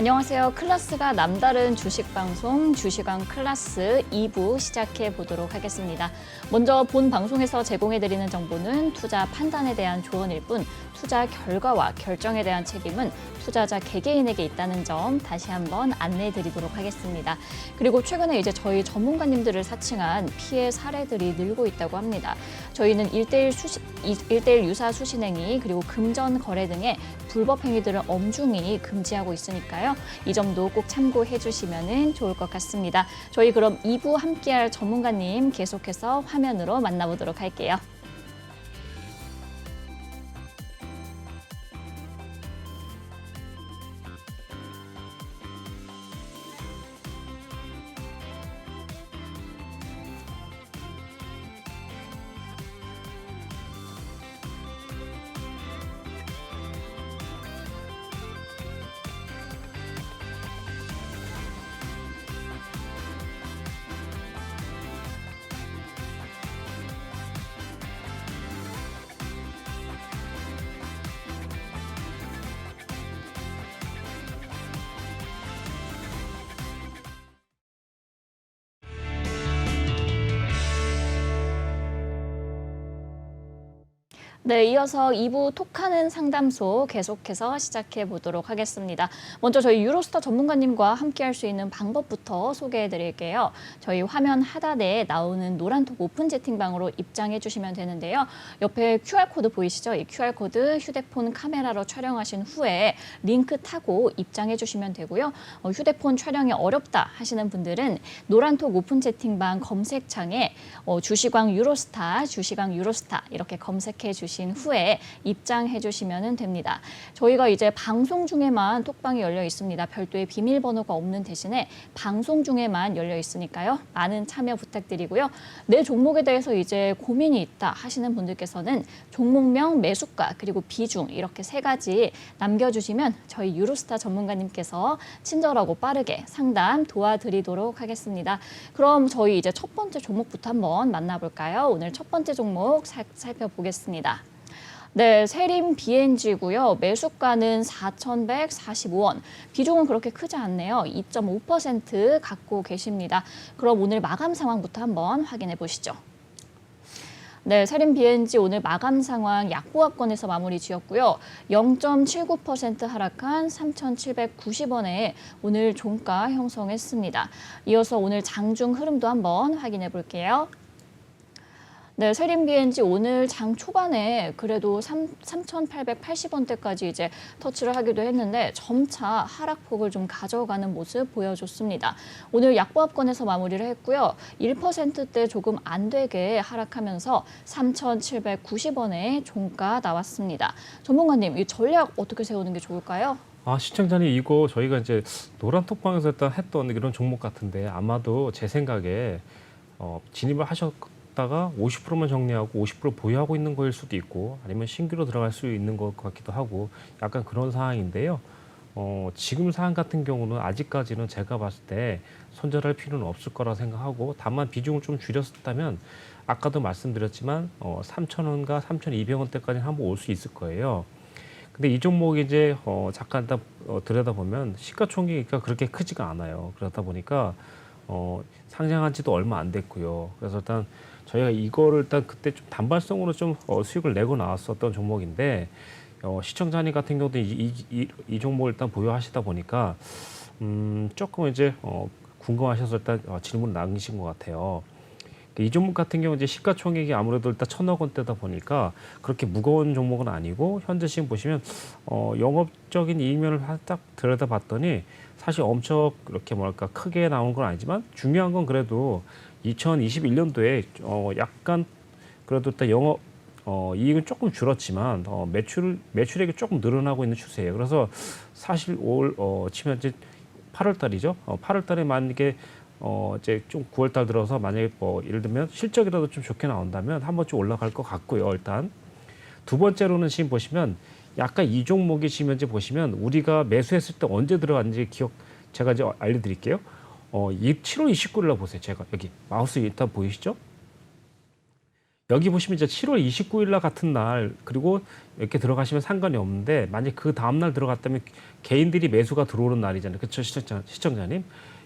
안녕하세요. 클라스가 남다른 주식방송 주식왕 클라스 2부 시작해 보도록 하겠습니다. 먼저 본 방송에서 제공해드리는 정보는 투자 판단에 대한 조언일 뿐 투자 결과와 결정에 대한 책임은 투자자 개개인에게 있다는 점 다시 한번 안내해 드리도록 하겠습니다. 그리고 최근에 이제 저희 전문가님들을 사칭한 피해 사례들이 늘고 있다고 합니다. 저희는 1대1 유사 수신행위 그리고 금전 거래 등의 불법 행위들을 엄중히 금지하고 있으니까요. 이 점도 꼭 참고해 주시면 좋을 것 같습니다. 저희 그럼 2부 함께할 전문가님 계속해서 화면으로 만나보도록 할게요. 네, 이어서 2부 톡하는 상담소 계속해서 시작해 보도록 하겠습니다. 먼저 저희 유로스타 전문가님과 함께 할 수 있는 방법부터 소개해 드릴게요. 저희 화면 하단에 나오는 노란톡 오픈 채팅방으로 입장해 주시면 되는데요. 옆에 QR코드 보이시죠? 이 QR코드 휴대폰 카메라로 촬영하신 후에 링크 타고 입장해 주시면 되고요. 휴대폰 촬영이 어렵다 하시는 분들은 노란톡 오픈 채팅방 검색창에 주식왕 유로스타 이렇게 검색해 주시면 후에 입장해 주시면 됩니다. 저희가 이제 방송 중에만 톡방이 열려 있습니다. 별도의 비밀번호가 없는 대신에 방송 중에만 열려 있으니까요. 많은 참여 부탁드리고요. 내 종목에 대해서 이제 고민이 있다 하시는 분들께서는 종목명, 매수가, 그리고 비중 이렇게 3가지 남겨주시면 저희 유로스타 전문가님께서 친절하고 빠르게 상담 도와드리도록 하겠습니다. 그럼 저희 이제 첫 번째 종목부터 한번 만나볼까요? 오늘 첫 번째 종목 살펴보겠습니다. 네, 세림 BNG고요. 매수가는 4,145원. 비중은 그렇게 크지 않네요. 2.5% 갖고 계십니다. 그럼 오늘 마감 상황부터 한번 확인해 보시죠. 네, 세림 BNG 오늘 마감 상황 약보합권에서 마무리 지었고요. 0.79% 하락한 3,790원에 오늘 종가 형성했습니다. 이어서 오늘 장중 흐름도 한번 확인해 볼게요. 네, 세림 BNG 오늘 장 초반에 그래도 3,880원대까지 이제 터치를 하기도 했는데 점차 하락폭을 좀 가져가는 모습 보여줬습니다. 오늘 약보합권에서 마무리를 했고요. 1%대 조금 안 되게 하락하면서 3,790원에 종가 나왔습니다. 전문가님, 이 전략 어떻게 세우는 게 좋을까요? 시청자님 이거 저희가 이제 노란톡방에서 일단 했던 이런 종목 같은데 아마도 제 생각에 진입을 하셨다가 50%만 정리하고 50% 보유하고 있는 거일 수도 있고 아니면 신규로 들어갈 수 있는 것 같기도 하고 약간 그런 상황인데요. 지금 상황 같은 경우는 아직까지는 제가 봤을 때 손절할 필요는 없을 거라 생각하고 다만 비중을 좀 줄였다면 아까도 말씀드렸지만 3,000원과 3,200원대까지 한번 올 수 있을 거예요. 근데 이 종목이 이제 잠깐 들여다보면 시가총액이 그렇게 크지가 않아요. 그러다 보니까 상장한 지도 얼마 안 됐고요. 그래서 일단 저희가 이거를 일단 그때 좀 단발성으로 좀 수익을 내고 나왔었던 종목인데 시청자님 같은 경우도 이 종목을 일단 보유하시다 보니까 조금 이제 궁금하셔서 일단 질문을 남기신 것 같아요. 이 종목 같은 경우 이제 시가총액이 아무래도 일단 1,000억 원대다 보니까 그렇게 무거운 종목은 아니고 현재 지금 보시면 영업적인 이익면을 딱 들여다봤더니 사실 엄청 그렇게 뭐랄까 크게 나온 건 아니지만 중요한 건 그래도 2021년도에 약간 그래도 일단 영업 이익은 조금 줄었지만 매출액이 조금 늘어나고 있는 추세예요. 그래서 사실 올 치면 이제 8월 달이죠. 8월 달에 만약에 이제 좀 9월 달 들어서 만약에 예를 들면 실적이라도 좀 좋게 나온다면 한 번쯤 올라갈 것 같고요. 일단 두 번째로는 지금 보시면 약간 이 종목이 지금 현재 보시면 우리가 매수했을 때 언제 들어갔는지 제가 이제 알려드릴게요. 7월 29일날 보세요. 제가 여기 마우스 일단 보이시죠? 여기 보시면 이제 7월 29일 날 같은 날 그리고 이렇게 들어가시면 상관이 없는데 만약 그 다음 날 들어갔다면 개인들이 매수가 들어오는 날이잖아요. 그렇죠, 시청자님?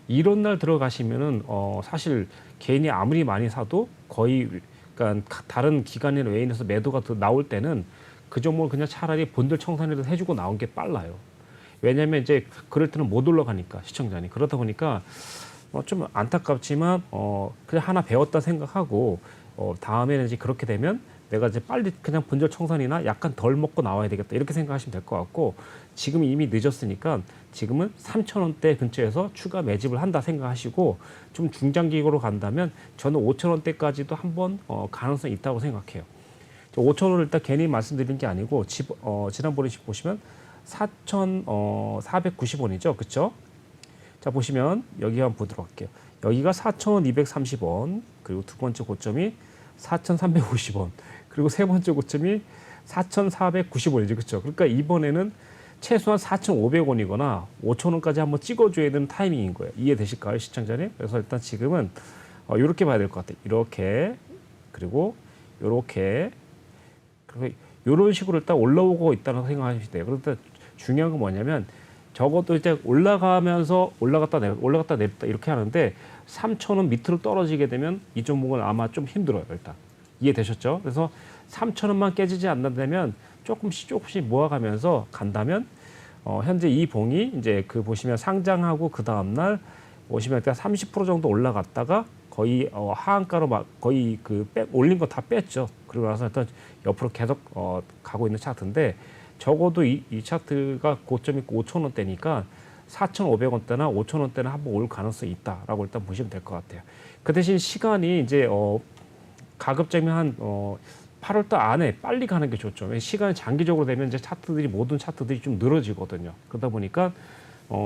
이런 날 들어가시면은 사실 개인이 아무리 많이 사도 거의 그러니까 다른 기관이나 외인에서 매도가 더 나올 때는 그 종목을 그냥 차라리 본들 청산이라도 해주고 나온 게 빨라요. 왜냐하면 이제 그럴 때는 못 올라가니까 시청자님. 그러다 보니까 좀 안타깝지만 그냥 하나 배웠다 생각하고 다음에는 이제 그렇게 되면 내가 이제 빨리 그냥 본절 청산이나 약간 덜 먹고 나와야 되겠다 이렇게 생각하시면 될 것 같고 지금 이미 늦었으니까 지금은 3,000원대 근처에서 추가 매집을 한다 생각하시고 좀 중장기적으로 간다면 저는 5,000원대까지도 한번 가능성이 있다고 생각해요. 5,000원을 일단 괜히 말씀드린 게 아니고 지난번에 보시면 4,490원이죠, 그렇죠? 자 보시면 여기 한번 보도록 할게요. 여기가 4,230원 그리고 두 번째 고점이 4,350원 그리고 세 번째 고점이 4,490원이죠. 그렇죠? 그러니까 이번에는 최소한 4,500원이거나 5,000원까지 한번 찍어줘야 되는 타이밍인 거예요. 이해되실까요, 시청자님? 그래서 일단 지금은 이렇게 봐야 될 것 같아요. 이렇게 그리고 이렇게 그리고 이런 식으로 일단 올라오고 있다는 생각하시면 돼요. 그런데 중요한 건 뭐냐면 적어도 이제 올라가면서 올라갔다 내렸다 이렇게 하는데 3,000원 밑으로 떨어지게 되면 이 종목은 아마 좀 힘들어요. 일단 이해되셨죠? 그래서 3,000원만 깨지지 않는다면 조금씩 모아가면서 간다면 현재 이 봉이 이제 그 보시면 상장하고 그 다음 날 보시면 일단 30% 정도 올라갔다가 거의 하한가로 막 거의 그 올린 거 다 뺐죠. 그리고 나서 일단 옆으로 계속 가고 있는 차트인데 적어도 이 차트가 고점이 5,000원대니까 4,500원대나 5,000원대나 한번 올 가능성이 있다라고 일단 보시면 될 것 같아요. 그 대신 시간이 이제 가급적이면 한 8월달 안에 빨리 가는 게 좋죠. 시간이 장기적으로 되면 이제 모든 차트들이 좀 늘어지거든요. 그러다 보니까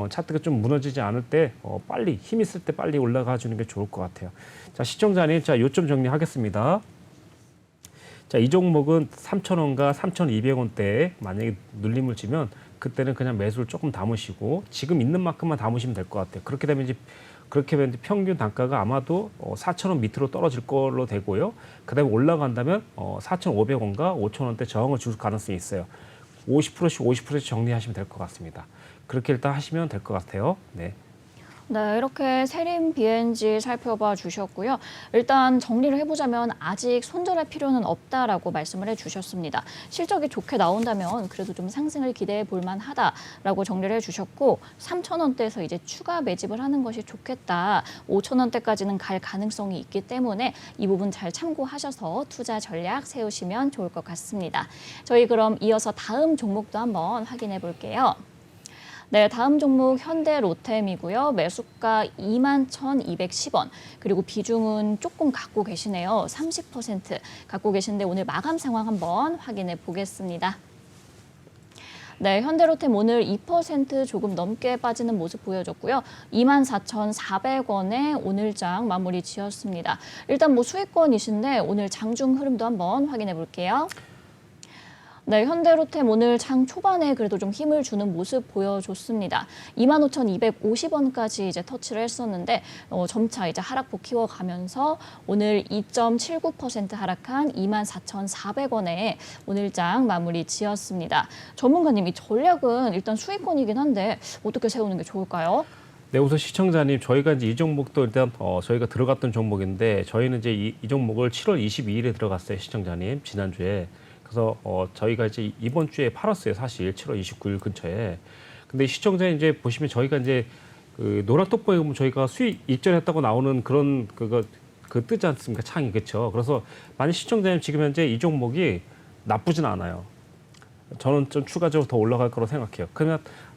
차트가 좀 무너지지 않을 때 빨리 힘 있을 때 빨리 올라가 주는 게 좋을 것 같아요. 자 시청자님, 자 요점 정리하겠습니다. 자, 이 종목은 3,000원과 3,200원대에 만약에 눌림을 주면 그때는 그냥 매수를 조금 담으시고 지금 있는 만큼만 담으시면 될 것 같아요. 그렇게 되면 이제 평균 단가가 아마도 4,000원 밑으로 떨어질 걸로 되고요. 그다음에 올라간다면 4,500원과 5,000원대 저항을 줄 가능성이 있어요. 50%씩 50%씩 정리하시면 될 것 같습니다. 그렇게 일단 하시면 될 것 같아요. 네. 네, 이렇게 세림 BNG 살펴봐 주셨고요. 일단 정리를 해보자면 아직 손절할 필요는 없다라고 말씀을 해주셨습니다. 실적이 좋게 나온다면 그래도 좀 상승을 기대해 볼 만하다라고 정리를 해주셨고 3,000원대에서 이제 추가 매집을 하는 것이 좋겠다. 5,000원대까지는 갈 가능성이 있기 때문에 이 부분 잘 참고하셔서 투자 전략 세우시면 좋을 것 같습니다. 저희 그럼 이어서 다음 종목도 한번 확인해 볼게요. 네, 다음 종목 현대로템이고요. 매수가 21,210원. 그리고 비중은 조금 갖고 계시네요. 30% 갖고 계신데 오늘 마감 상황 한번 확인해 보겠습니다. 네, 현대로템 오늘 2% 조금 넘게 빠지는 모습 보여줬고요. 24,400원에 오늘장 마무리 지었습니다. 일단 뭐 수익권이신데 오늘 장중 흐름도 한번 확인해 볼게요. 네, 현대로템 오늘 장 초반에 그래도 좀 힘을 주는 모습 보여줬습니다. 25,250원까지 이제 터치를 했었는데 점차 이제 하락폭 키워가면서 오늘 2.79% 하락한 24,400원에 오늘장 마무리 지었습니다. 전문가님, 이 전략은 일단 수익권이긴 한데 어떻게 세우는 게 좋을까요? 네, 우선 시청자님, 저희가 이제 이 종목도 일단 저희가 들어갔던 종목인데 저희는 이제 이 종목을 7월 22일에 들어갔어요, 시청자님, 지난주에. 그래서 저희가 이제 이번 주에 팔았어요, 사실 7월 29일 근처에. 근데 시청자님 이제 보시면 저희가 이제 그 노란톡보에 보면 저희가 수익 입절했다고 나오는 그런 그 뜨지 않습니까, 창이. 그렇죠. 그래서 만약 시청자님 지금 현재 이 종목이 나쁘진 않아요. 저는 좀 추가적으로 더 올라갈 거라고 생각해요.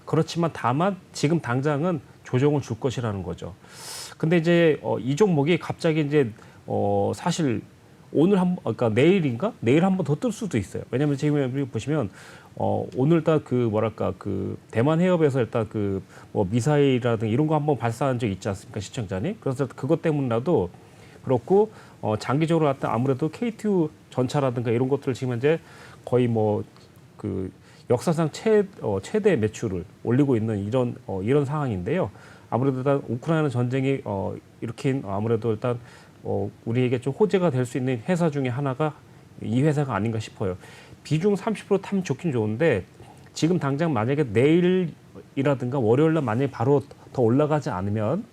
그렇지만 다만 지금 당장은 조정을 줄 것이라는 거죠. 근데 이제 이 종목이 갑자기 이제 사실 오늘 그러니까 내일 한 번 더 뜰 수도 있어요. 왜냐하면 지금 보시면 오늘 일단 그 뭐랄까 그 대만 해협에서 일단 그 뭐 미사일이라든가 이런 거 한번 발사한 적 있지 않습니까, 시청자님? 그래서 그것 때문이라도 그렇고 장기적으로 갖다 아무래도 KTU 전차라든가 이런 것들을 지금 현재 거의 뭐 그 역사상 최대 매출을 올리고 있는 이런 상황인데요. 아무래도 일단 우크라이나 전쟁이 이렇게 아무래도 일단 우리에게 좀 호재가 될 수 있는 회사 중에 하나가 이 회사가 아닌가 싶어요. 비중 30% 타면 좋긴 좋은데 지금 당장 만약에 내일이라든가 월요일 날 만약에 바로 더 올라가지 않으면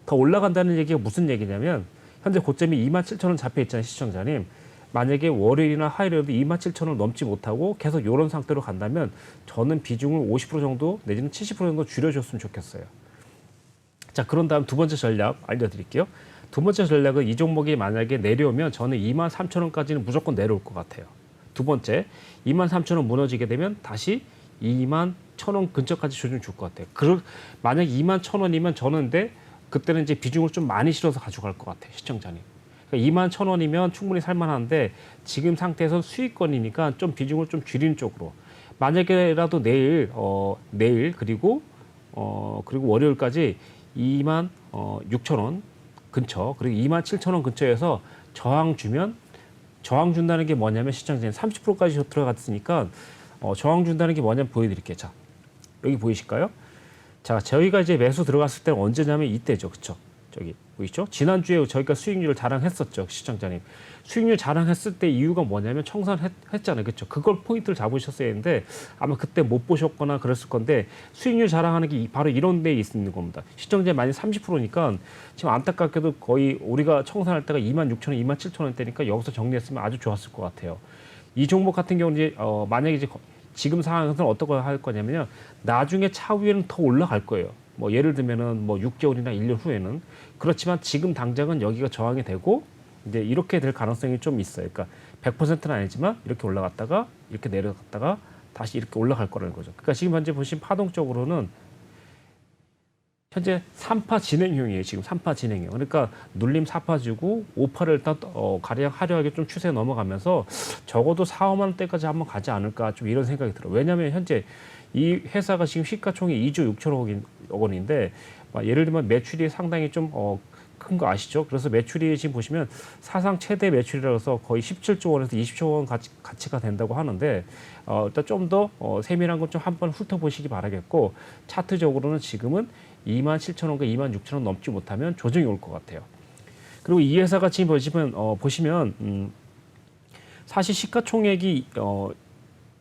더 올라간다는 얘기가 무슨 얘기냐면 현재 고점이 27,000원 잡혀 있잖아요, 시청자님. 만약에 월요일이나 화요일에도 27,000원 넘지 못하고 계속 이런 상태로 간다면 저는 비중을 50% 정도 내지는 70% 정도 줄여줬으면 좋겠어요. 자, 그런 다음 두 번째 전략 알려드릴게요. 두 번째 전략은 이 종목이 만약에 내려오면 저는 23,000원까지는 무조건 내려올 것 같아요. 두 번째, 23,000원 무너지게 되면 다시 21,000원 근처까지 조정 줄 것 같아요. 만약 21,000원이면 저는 근데 그때는 이제 비중을 좀 많이 실어서 가져갈 것 같아요, 시청자님. 그러니까 21,000원이면 충분히 살만한데 지금 상태에서 수익권이니까 좀 비중을 좀 줄이는 쪽으로. 만약에라도 내일 그리고 월요일까지 26,000원 근처 그리고 27,000원 근처에서 저항 준다는 게 뭐냐면 시청자님 30%까지 들어갔으니까 저항 준다는 게 뭐냐면 보여드릴게요. 자, 여기 보이실까요? 자, 저희가 이제 매수 들어갔을 때는 언제냐면 이때죠. 그쵸? 저기 보이시죠? 지난주에 저희가 수익률을 자랑했었죠. 시청자님. 수익률 자랑했을 때 이유가 뭐냐면 청산했잖아요. 그렇죠? 그걸 포인트를 잡으셨어야 했는데 아마 그때 못 보셨거나 그랬을 건데 수익률 자랑하는 게 바로 이런 데에 있는 겁니다. 시청자의 많이 30%니까 지금 안타깝게도 거의 우리가 청산할 때가 26,000원, 27,000원대니까 여기서 정리했으면 아주 좋았을 것 같아요. 이 종목 같은 경우는 이제 만약에 이제 지금 상황에서는 어떻게 할 거냐면요. 나중에 차후에는 더 올라갈 거예요. 뭐 예를 들면은 뭐 6개월이나 1년 후에는. 그렇지만 지금 당장은 여기가 저항이 되고 이제 이렇게 될 가능성이 좀 있어요. 그러니까 100%는 아니지만 이렇게 올라갔다가 이렇게 내려갔다가 다시 이렇게 올라갈 거라는 거죠. 그러니까 지금 현재 보신 파동적으로는 현재 3파 진행형이에요. 지금 3파 진행형. 그러니까 눌림 4파 주고 5파를 일단 가량 화려하게 좀 추세 넘어가면서 적어도 4, 5만 원대까지 한번 가지 않을까 좀 이런 생각이 들어요. 왜냐하면 현재 이 회사가 지금 시가총액 2조 6천억 원인데 예를 들면 매출이 상당히 좀 큰 거 아시죠? 그래서 매출이 지금 보시면 사상 최대 매출이라서 거의 17조 원에서 20조 원 가치가 된다고 하는데 일단 좀 더 세밀한 건 좀 한번 훑어보시기 바라겠고 차트적으로는 지금은 27,000원과 26,000원 넘지 못하면 조정이 올 것 같아요. 그리고 이 회사가 지금 보시면 사실 시가총액이 2조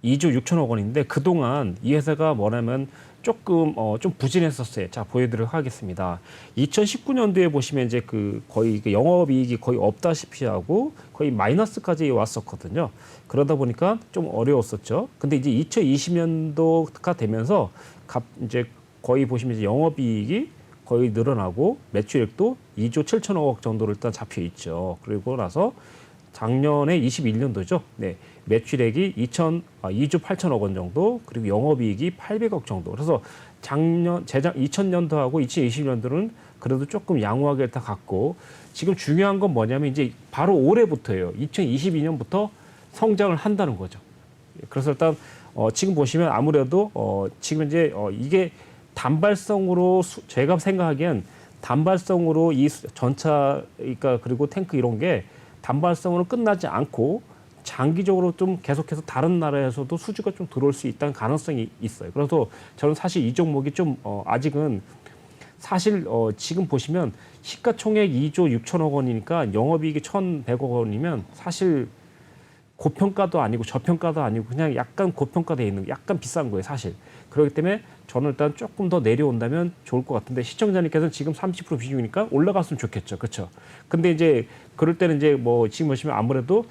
6천억 원인데 그동안 이 회사가 뭐냐면 조금 좀 부진했었어요. 자, 보여드리도록 하겠습니다. 2019년도에 보시면 이제 거의 영업이익이 거의 없다시피 하고 거의 마이너스까지 왔었거든요. 그러다 보니까 좀 어려웠었죠. 근데 이제 2020년도가 되면서 이제 거의 보시면 이제 영업이익이 거의 늘어나고 매출액도 2조 7천억 정도로 일단 잡혀 있죠. 그리고 나서 작년에 21년도죠. 네. 매출액이 2조 8천억 원 정도, 그리고 영업이익이 800억 정도. 그래서 2000년도하고 2020년도는 그래도 조금 양호하게 일단 갔고, 지금 중요한 건 뭐냐면 이제 바로 올해부터예요. 2022년부터 성장을 한다는 거죠. 그래서 일단 지금 보시면 아무래도 지금 이제 이게 단발성으로 제가 생각하기엔 단발성으로 이 전차, 그러니까 그리고 탱크 이런 게 단발성으로 끝나지 않고 장기적으로 좀 계속해서 다른 나라에서도 수주가 좀 들어올 수 있다는 가능성이 있어요. 그래서 저는 사실 이 종목이 좀 아직은 사실 지금 보시면 시가총액 2조 6천억 원이니까 영업이익이 1,100억 원이면 사실 고평가도 아니고 저평가도 아니고 그냥 약간 고평가돼 있는 약간 비싼 거예요, 사실. 그렇기 때문에 저는 일단 조금 더 내려온다면 좋을 것 같은데 시청자님께서는 지금 30% 비중이니까 올라갔으면 좋겠죠. 그렇죠? 근데 이제 그럴 때는 이제 뭐 지금 보시면 아무래도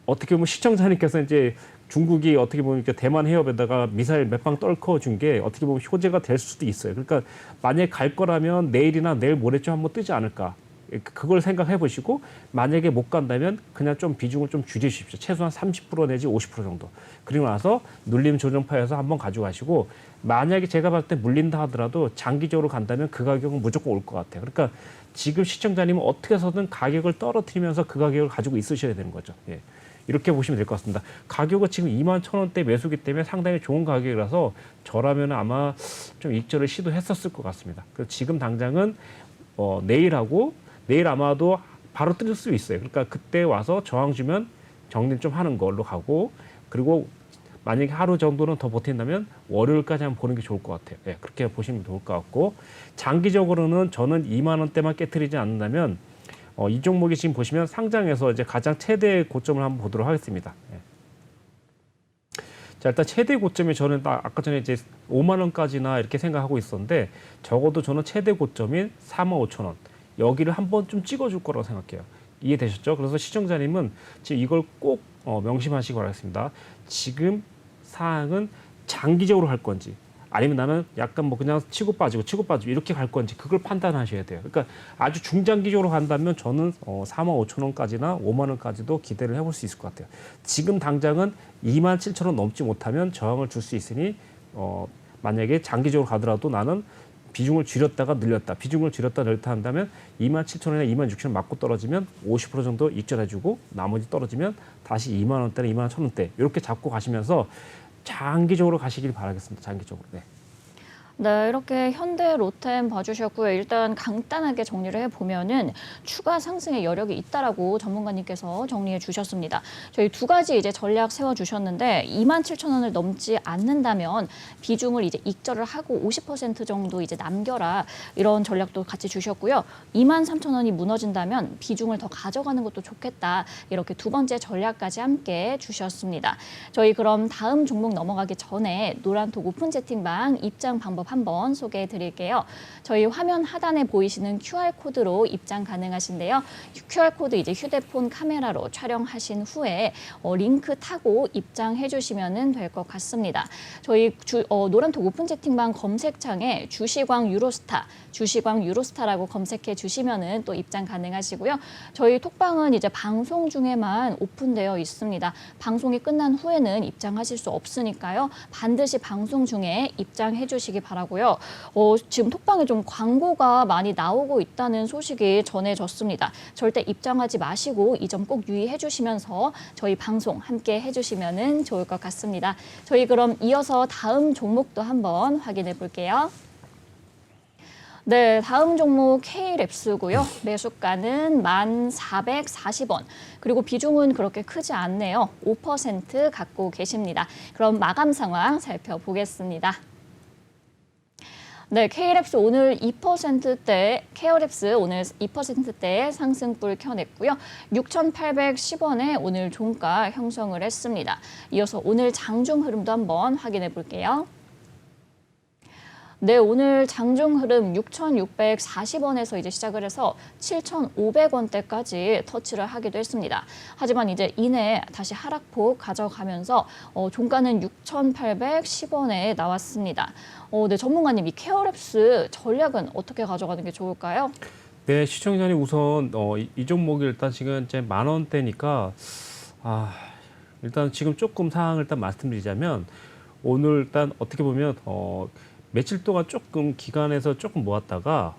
어떻게 보면 시청자님께서 이제 중국이 어떻게 보면 대만 해협에다가 미사일 몇 방 떨궈 준 게 어떻게 보면 효제가 될 수도 있어요. 그러니까 만약에 갈 거라면 내일이나 내일 모레쯤 한번 뜨지 않을까. 그걸 생각해 보시고 만약에 못 간다면 그냥 좀 비중을 좀 줄이십시오. 최소한 30% 내지 50% 정도. 그리고 나서 눌림 조정파에서 한번 가져가시고 만약에 제가 봤을 때 물린다 하더라도 장기적으로 간다면 그 가격은 무조건 올 것 같아요. 그러니까 지금 시청자님은 어떻게 해서든 가격을 떨어뜨리면서 그 가격을 가지고 있으셔야 되는 거죠. 예. 이렇게 보시면 될 것 같습니다. 가격은 지금 21,000원대 매수기 때문에 상당히 좋은 가격이라서 저라면 아마 좀 익절을 시도했었을 것 같습니다. 그래서 지금 당장은 내일 아마도 바로 뜰 수 있어요. 그러니까 그때 와서 저항 주면 정리 좀 하는 걸로 가고 그리고 만약에 하루 정도는 더 버틴다면 월요일까지 한번 보는 게 좋을 것 같아요. 네, 그렇게 보시면 좋을 것 같고 장기적으로는 저는 2만 원대만 깨트리지 않는다면 이 종목이 지금 보시면 상장에서 이제 가장 최대 고점을 한번 보도록 하겠습니다. 예. 자, 일단 최대 고점이 저는 아까 전에 이제 5만 원까지나 이렇게 생각하고 있었는데 적어도 저는 최대 고점인 45,000원 여기를 한번 좀 찍어줄 거라고 생각해요. 이해되셨죠? 그래서 시청자님은 지금 이걸 꼭 명심하시기 바라겠습니다. 지금 사항은 장기적으로 할 건지 아니면 나는 약간 뭐 그냥 치고 빠지고 이렇게 갈 건지 그걸 판단하셔야 돼요. 그러니까 아주 중장기적으로 간다면 저는 45,000원까지나 5만 원까지도 기대를 해볼 수 있을 것 같아요. 지금 당장은 27,000원 넘지 못하면 저항을 줄 수 있으니 만약에 장기적으로 가더라도 나는 비중을 줄였다가 늘렸다, 비중을 줄였다 늘렸다 한다면 27,000원이나 26,000원 맞고 떨어지면 50% 정도 익절해주고 나머지 떨어지면 다시 2만 원대나 2만 1,000원대 이렇게 잡고 가시면서 장기적으로 가시길 바라겠습니다. 장기적으로. 네. 네, 이렇게 현대 로템 봐주셨고요. 일단 간단하게 정리를 해보면은 추가 상승의 여력이 있다라고 전문가님께서 정리해 주셨습니다. 저희 두 가지 이제 전략 세워주셨는데 27,000원을 넘지 않는다면 비중을 이제 익절을 하고 50% 정도 이제 남겨라 이런 전략도 같이 주셨고요. 23,000원이 무너진다면 비중을 더 가져가는 것도 좋겠다 이렇게 두 번째 전략까지 함께 주셨습니다. 저희 그럼 다음 종목 넘어가기 전에 노란톡 오픈 채팅방 입장 방법 한번 소개해 드릴게요. 저희 화면 하단에 보이시는 QR코드로 입장 가능하신데요. QR코드 이제 휴대폰 카메라로 촬영하신 후에 링크 타고 입장해 주시면 될 것 같습니다. 저희 노란톡 오픈 채팅방 검색창에 주시광 유로스타라고 검색해 주시면 또 입장 가능하시고요. 저희 톡방은 이제 방송 중에만 오픈되어 있습니다. 방송이 끝난 후에는 입장하실 수 없으니까요. 반드시 방송 중에 입장해 주시기 바라고요. 지금 톡방에 좀 광고가 많이 나오고 있다는 소식이 전해졌습니다. 절대 입장하지 마시고 이 점 꼭 유의해 주시면서 저희 방송 함께 해주시면 좋을 것 같습니다. 저희 그럼 이어서 다음 종목도 한번 확인해 볼게요. 네, 다음 종목 K랩스고요. 매수가는 1,440원. 그리고 비중은 그렇게 크지 않네요. 5% 갖고 계십니다. 그럼 마감 상황 살펴보겠습니다. 네, K랩스 오늘 2%대, 케어랩스 오늘 2%대 상승불 켜냈고요. 6,810원에 오늘 종가 형성을 했습니다. 이어서 오늘 장중 흐름도 한번 확인해 볼게요. 네, 오늘 장중 흐름 6,640원에서 이제 시작을 해서 7,500원대까지 터치를 하기도 했습니다. 하지만 이제 이내 다시 하락폭 가져가면서 종가는 6,810원에 나왔습니다. 네, 전문가님 이 케어랩스 전략은 어떻게 가져가는 게 좋을까요? 네, 시청자님 우선 이 종목이 일단 지금 이제 10,000원대니까 일단 지금 조금 상황을 일단 말씀드리자면 오늘 일단 어떻게 보면 며칠 동안 조금 기간에서 조금 모았다가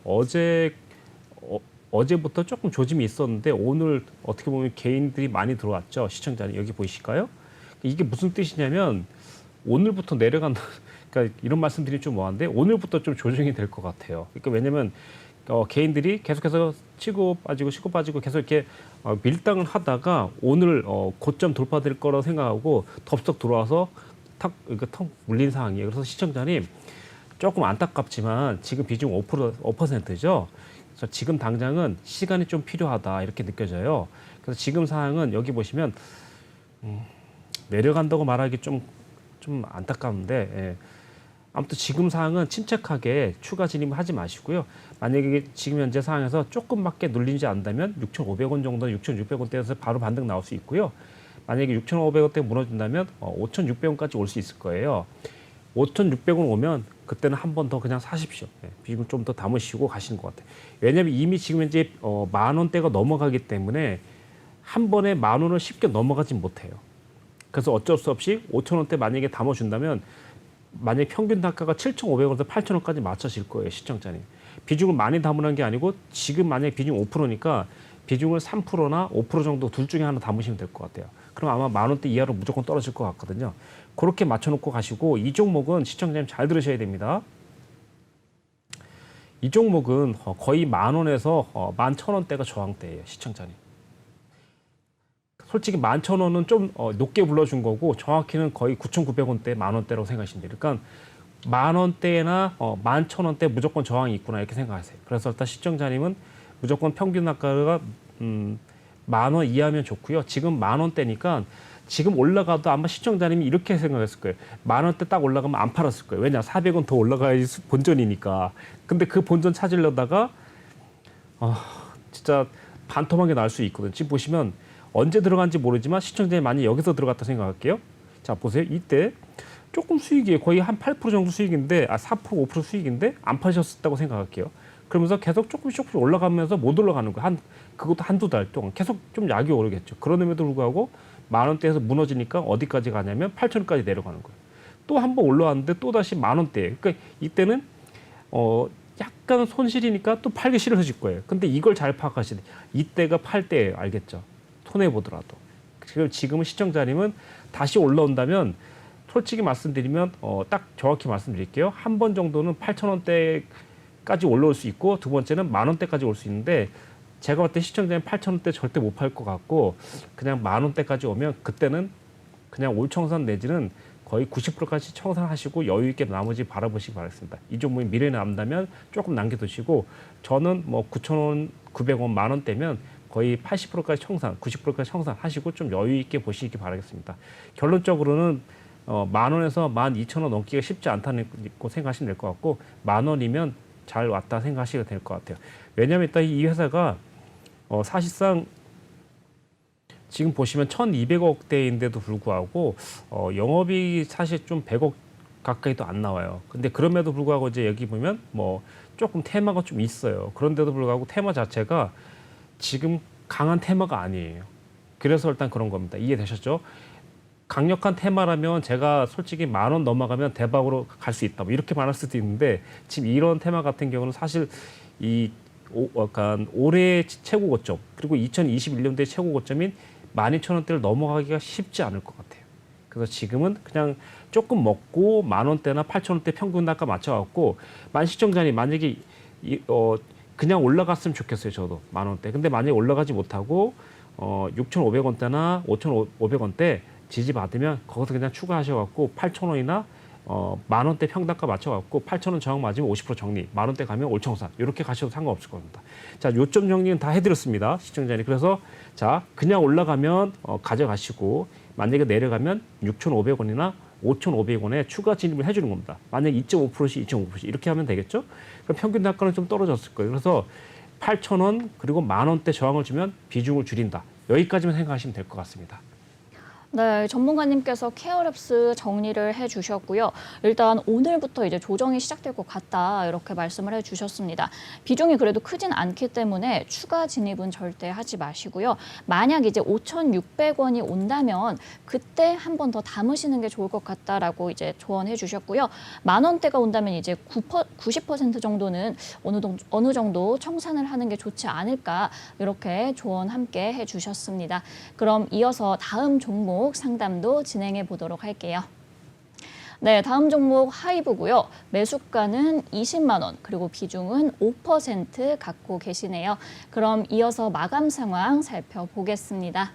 어제부터 조금 조짐이 있었는데 오늘 어떻게 보면 개인들이 많이 들어왔죠. 시청자님 여기 보이실까요? 이게 무슨 뜻이냐면 오늘부터 내려간다. 그러니까 이런 말씀드리면 좀 뭐한데 오늘부터 좀 조정이 될 것 같아요. 그러니까 왜냐면 개인들이 계속해서 치고 빠지고 계속 이렇게 밀당을 하다가 오늘 고점 돌파될 거라고 생각하고 덥석 들어와서 탁 물린 상황이에요. 그래서 시청자님 조금 안타깝지만 지금 비중 5%죠. 그래서 지금 당장은 시간이 좀 필요하다 이렇게 느껴져요. 그래서 지금 상황은 여기 보시면 내려간다고 말하기 좀 안타까운데 예. 아무튼 지금 상황은 침착하게 추가 진입을 하지 마시고요. 만약에 지금 현재 상황에서 조금밖에 눌리지 않는다면 6,500원 정도 6,600원대에서 바로 반등 나올 수 있고요. 만약에 6,500원대 무너진다면 5,600원까지 올 수 있을 거예요. 5,600원 오면 그때는 한 번 더 그냥 사십시오. 비중을 좀 더 담으시고 가시는 것 같아요. 왜냐하면 이미 지금 현재 10,000원대가 넘어가기 때문에 한 번에 10,000원을 쉽게 넘어가진 못해요. 그래서 어쩔 수 없이 5,000원대 만약에 담아준다면 만약에 평균 단가가 7,500원에서 8,000원까지 맞춰질 거예요. 시청자님. 비중을 많이 담으라는 게 아니고 지금 만약에 비중 5%니까 비중을 3%나 5% 정도 둘 중에 하나 담으시면 될 것 같아요. 그럼 아마 10,000원대 이하로 무조건 떨어질 것 같거든요. 그렇게 맞춰놓고 가시고 이 종목은 시청자님 잘 들으셔야 됩니다. 이 종목은 거의 10,000원에서 11,000원대가 저항대예요. 시청자님. 솔직히 11,000원은 좀 높게 불러준 거고 정확히는 거의 9,900원대, 10,000원대라고 생각하시면 돼요. 그러니까 10,000원대나 11,000원대 무조건 저항이 있구나 이렇게 생각하세요. 그래서 일단 시청자님은 무조건 평균 단가가 만 원 이하면 좋고요. 지금 만 원대니까 지금 올라가도 아마 시청자님이 이렇게 생각했을 거예요. 만 원대 딱 올라가면 안 팔았을 거예요. 왜냐? 400원 더 올라가야지 본전이니까. 근데 그 본전 찾으려다가 진짜 반토막이 날 수 있거든요. 지금 보시면 언제 들어간지 모르지만 시청자님이 많이 여기서 들어갔다 생각할게요. 자, 보세요. 이때 조금 수익이에요. 거의 한 8% 정도 수익인데, 4%, 5% 수익인데 안 파셨다고 생각할게요. 그러면서 계속 조금씩 올라가면서 못 올라가는 거예요. 그것도 한두 달 동안 계속 좀 약이 오르겠죠. 그럼에도 불구하고 만 원대에서 무너지니까 어디까지 가냐면 8천원까지 내려가는 거예요. 또 한 번 올라왔는데 또 다시 만 원대예요. 그러니까 이때는 약간 손실이니까 또 팔기 싫어질 거예요. 근데 이걸 잘 파악하시네. 이때가 팔 때예요. 알겠죠? 손해 보더라도. 지금은 시청자님은 다시 올라온다면 솔직히 말씀드리면 딱 정확히 말씀드릴게요. 한 번 정도는 8,000원대까지 올라올 수 있고 두 번째는 만 원대까지 올 수 있는데 제가 볼 때 시청자님 8,000원대 절대 못 팔 것 같고 그냥 만 원대까지 오면 그때는 그냥 올 청산 내지는 거의 90%까지 청산하시고 여유 있게 나머지 바라보시기 바라겠습니다. 이 종목이 미래에 남다면 조금 남겨두시고 저는 뭐 9,000원, 900원, 만 원대면 거의 80%까지 청산, 90%까지 청산하시고 좀 여유 있게 보시기 바라겠습니다. 결론적으로는 만 원에서 12,000원 넘기가 쉽지 않다는 거 생각하시면 될 것 같고 만 원이면 잘 왔다 생각하시면 될 것 같아요. 왜냐하면 일단 이 회사가 사실상 지금 보시면 1,200억대인데도 불구하고 영업이 사실 좀 100억 가까이도 안 나와요. 근데 그럼에도 불구하고 이제 여기 보면 뭐 조금 테마가 좀 있어요. 그런데도 불구하고 테마 자체가 지금 강한 테마가 아니에요. 그래서 일단 그런 겁니다. 이해되셨죠? 강력한 테마라면 제가 솔직히 만 원 넘어가면 대박으로 갈 수 있다. 뭐 이렇게 말할 수도 있는데 지금 이런 테마 같은 경우는 사실 약간 올해의 최고 고점 그리고 2021년도의 최고 고점인 12,000원대를 넘어가기가 쉽지 않을 것 같아요. 그래서 지금은 그냥 조금 먹고 만 원대나 8,000원대 평균 단가 맞춰갖고 시청자님 만약에 그냥 올라갔으면 좋겠어요. 저도 만 원대. 근데 만약에 올라가지 못하고 6,500원대나 5,500원대 지지 받으면 거기서 그냥 추가하셔갖고 8,000원이나 만 원대 평단가 맞춰갖고 8,000원 저항 맞으면 50% 정리, 만 원대 가면 올청산 이렇게 가셔도 상관없을 겁니다. 자, 요점 정리는 다 해드렸습니다, 시청자님. 그래서 자 그냥 올라가면 가져가시고 만약에 내려가면 6,500원이나 5,500원에 추가 진입을 해주는 겁니다. 만약 2.5%씩 2.5% 이렇게 하면 되겠죠? 그럼 평균 단가는 좀 떨어졌을 거예요. 그래서 8,000원 그리고 만 원대 저항을 주면 비중을 줄인다. 여기까지만 생각하시면 될 것 같습니다. 네, 전문가님께서 케어랩스 정리를 해주셨고요. 일단 오늘부터 이제 조정이 시작될 것 같다 이렇게 말씀을 해주셨습니다. 비중이 그래도 크진 않기 때문에 추가 진입은 절대 하지 마시고요. 만약 이제 5,600원이 온다면 그때 한 번 더 담으시는 게 좋을 것 같다라고 이제 조언해 주셨고요. 만 원대가 온다면 이제 90% 정도는 어느 정도 청산을 하는 게 좋지 않을까 이렇게 조언 함께 해주셨습니다. 그럼 이어서 다음 종목 상담도 진행해 보도록 할게요. 네, 다음 종목 하이브고요. 매수가는 20만 원, 그리고 비중은 5% 갖고 계시네요. 그럼 이어서 마감 상황 살펴보겠습니다.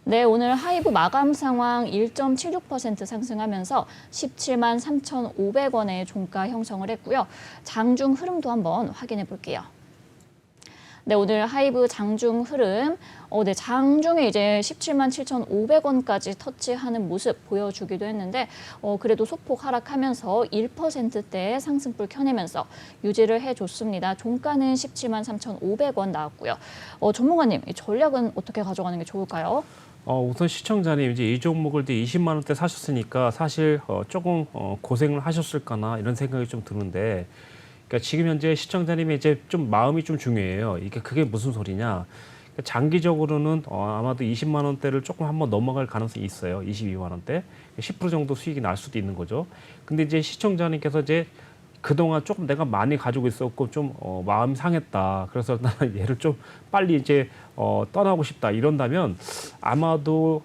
네, 오늘 하이브 마감 상황 1.76% 상승하면서 17만 3,500원의 종가 형성을 했고요. 장중 흐름도 한번 확인해 볼게요. 네, 오늘 하이브 장중 흐름, 네, 장중에 이제 17만 7,500원까지 터치하는 모습 보여주기도 했는데, 그래도 소폭 하락하면서 1%대 상승불 켜내면서 유지를 해줬습니다. 종가는 17만 3,500원 나왔고요. 전문가님, 이 전략은 어떻게 가져가는 게 좋을까요? 우선 시청자님 이제 이 종목을 20만 원대 사셨으니까 사실 조금 고생을 하셨을까나 이런 생각이 좀 드는데. 그러니까 지금 현재 시청자님이 이제 좀 마음이 좀 중요해요. 그게 무슨 소리냐? 그러니까 장기적으로는 아마도 20만 원대를 조금 한번 넘어갈 가능성이 있어요. 22만 원대, 10% 정도 수익이 날 수도 있는 거죠. 근데 이제 시청자님께서 이제 그동안 조금 내가 많이 가지고 있었고 좀 마음이 상했다. 그래서 나는 얘를 좀 빨리 이제 떠나고 싶다. 이런다면 아마도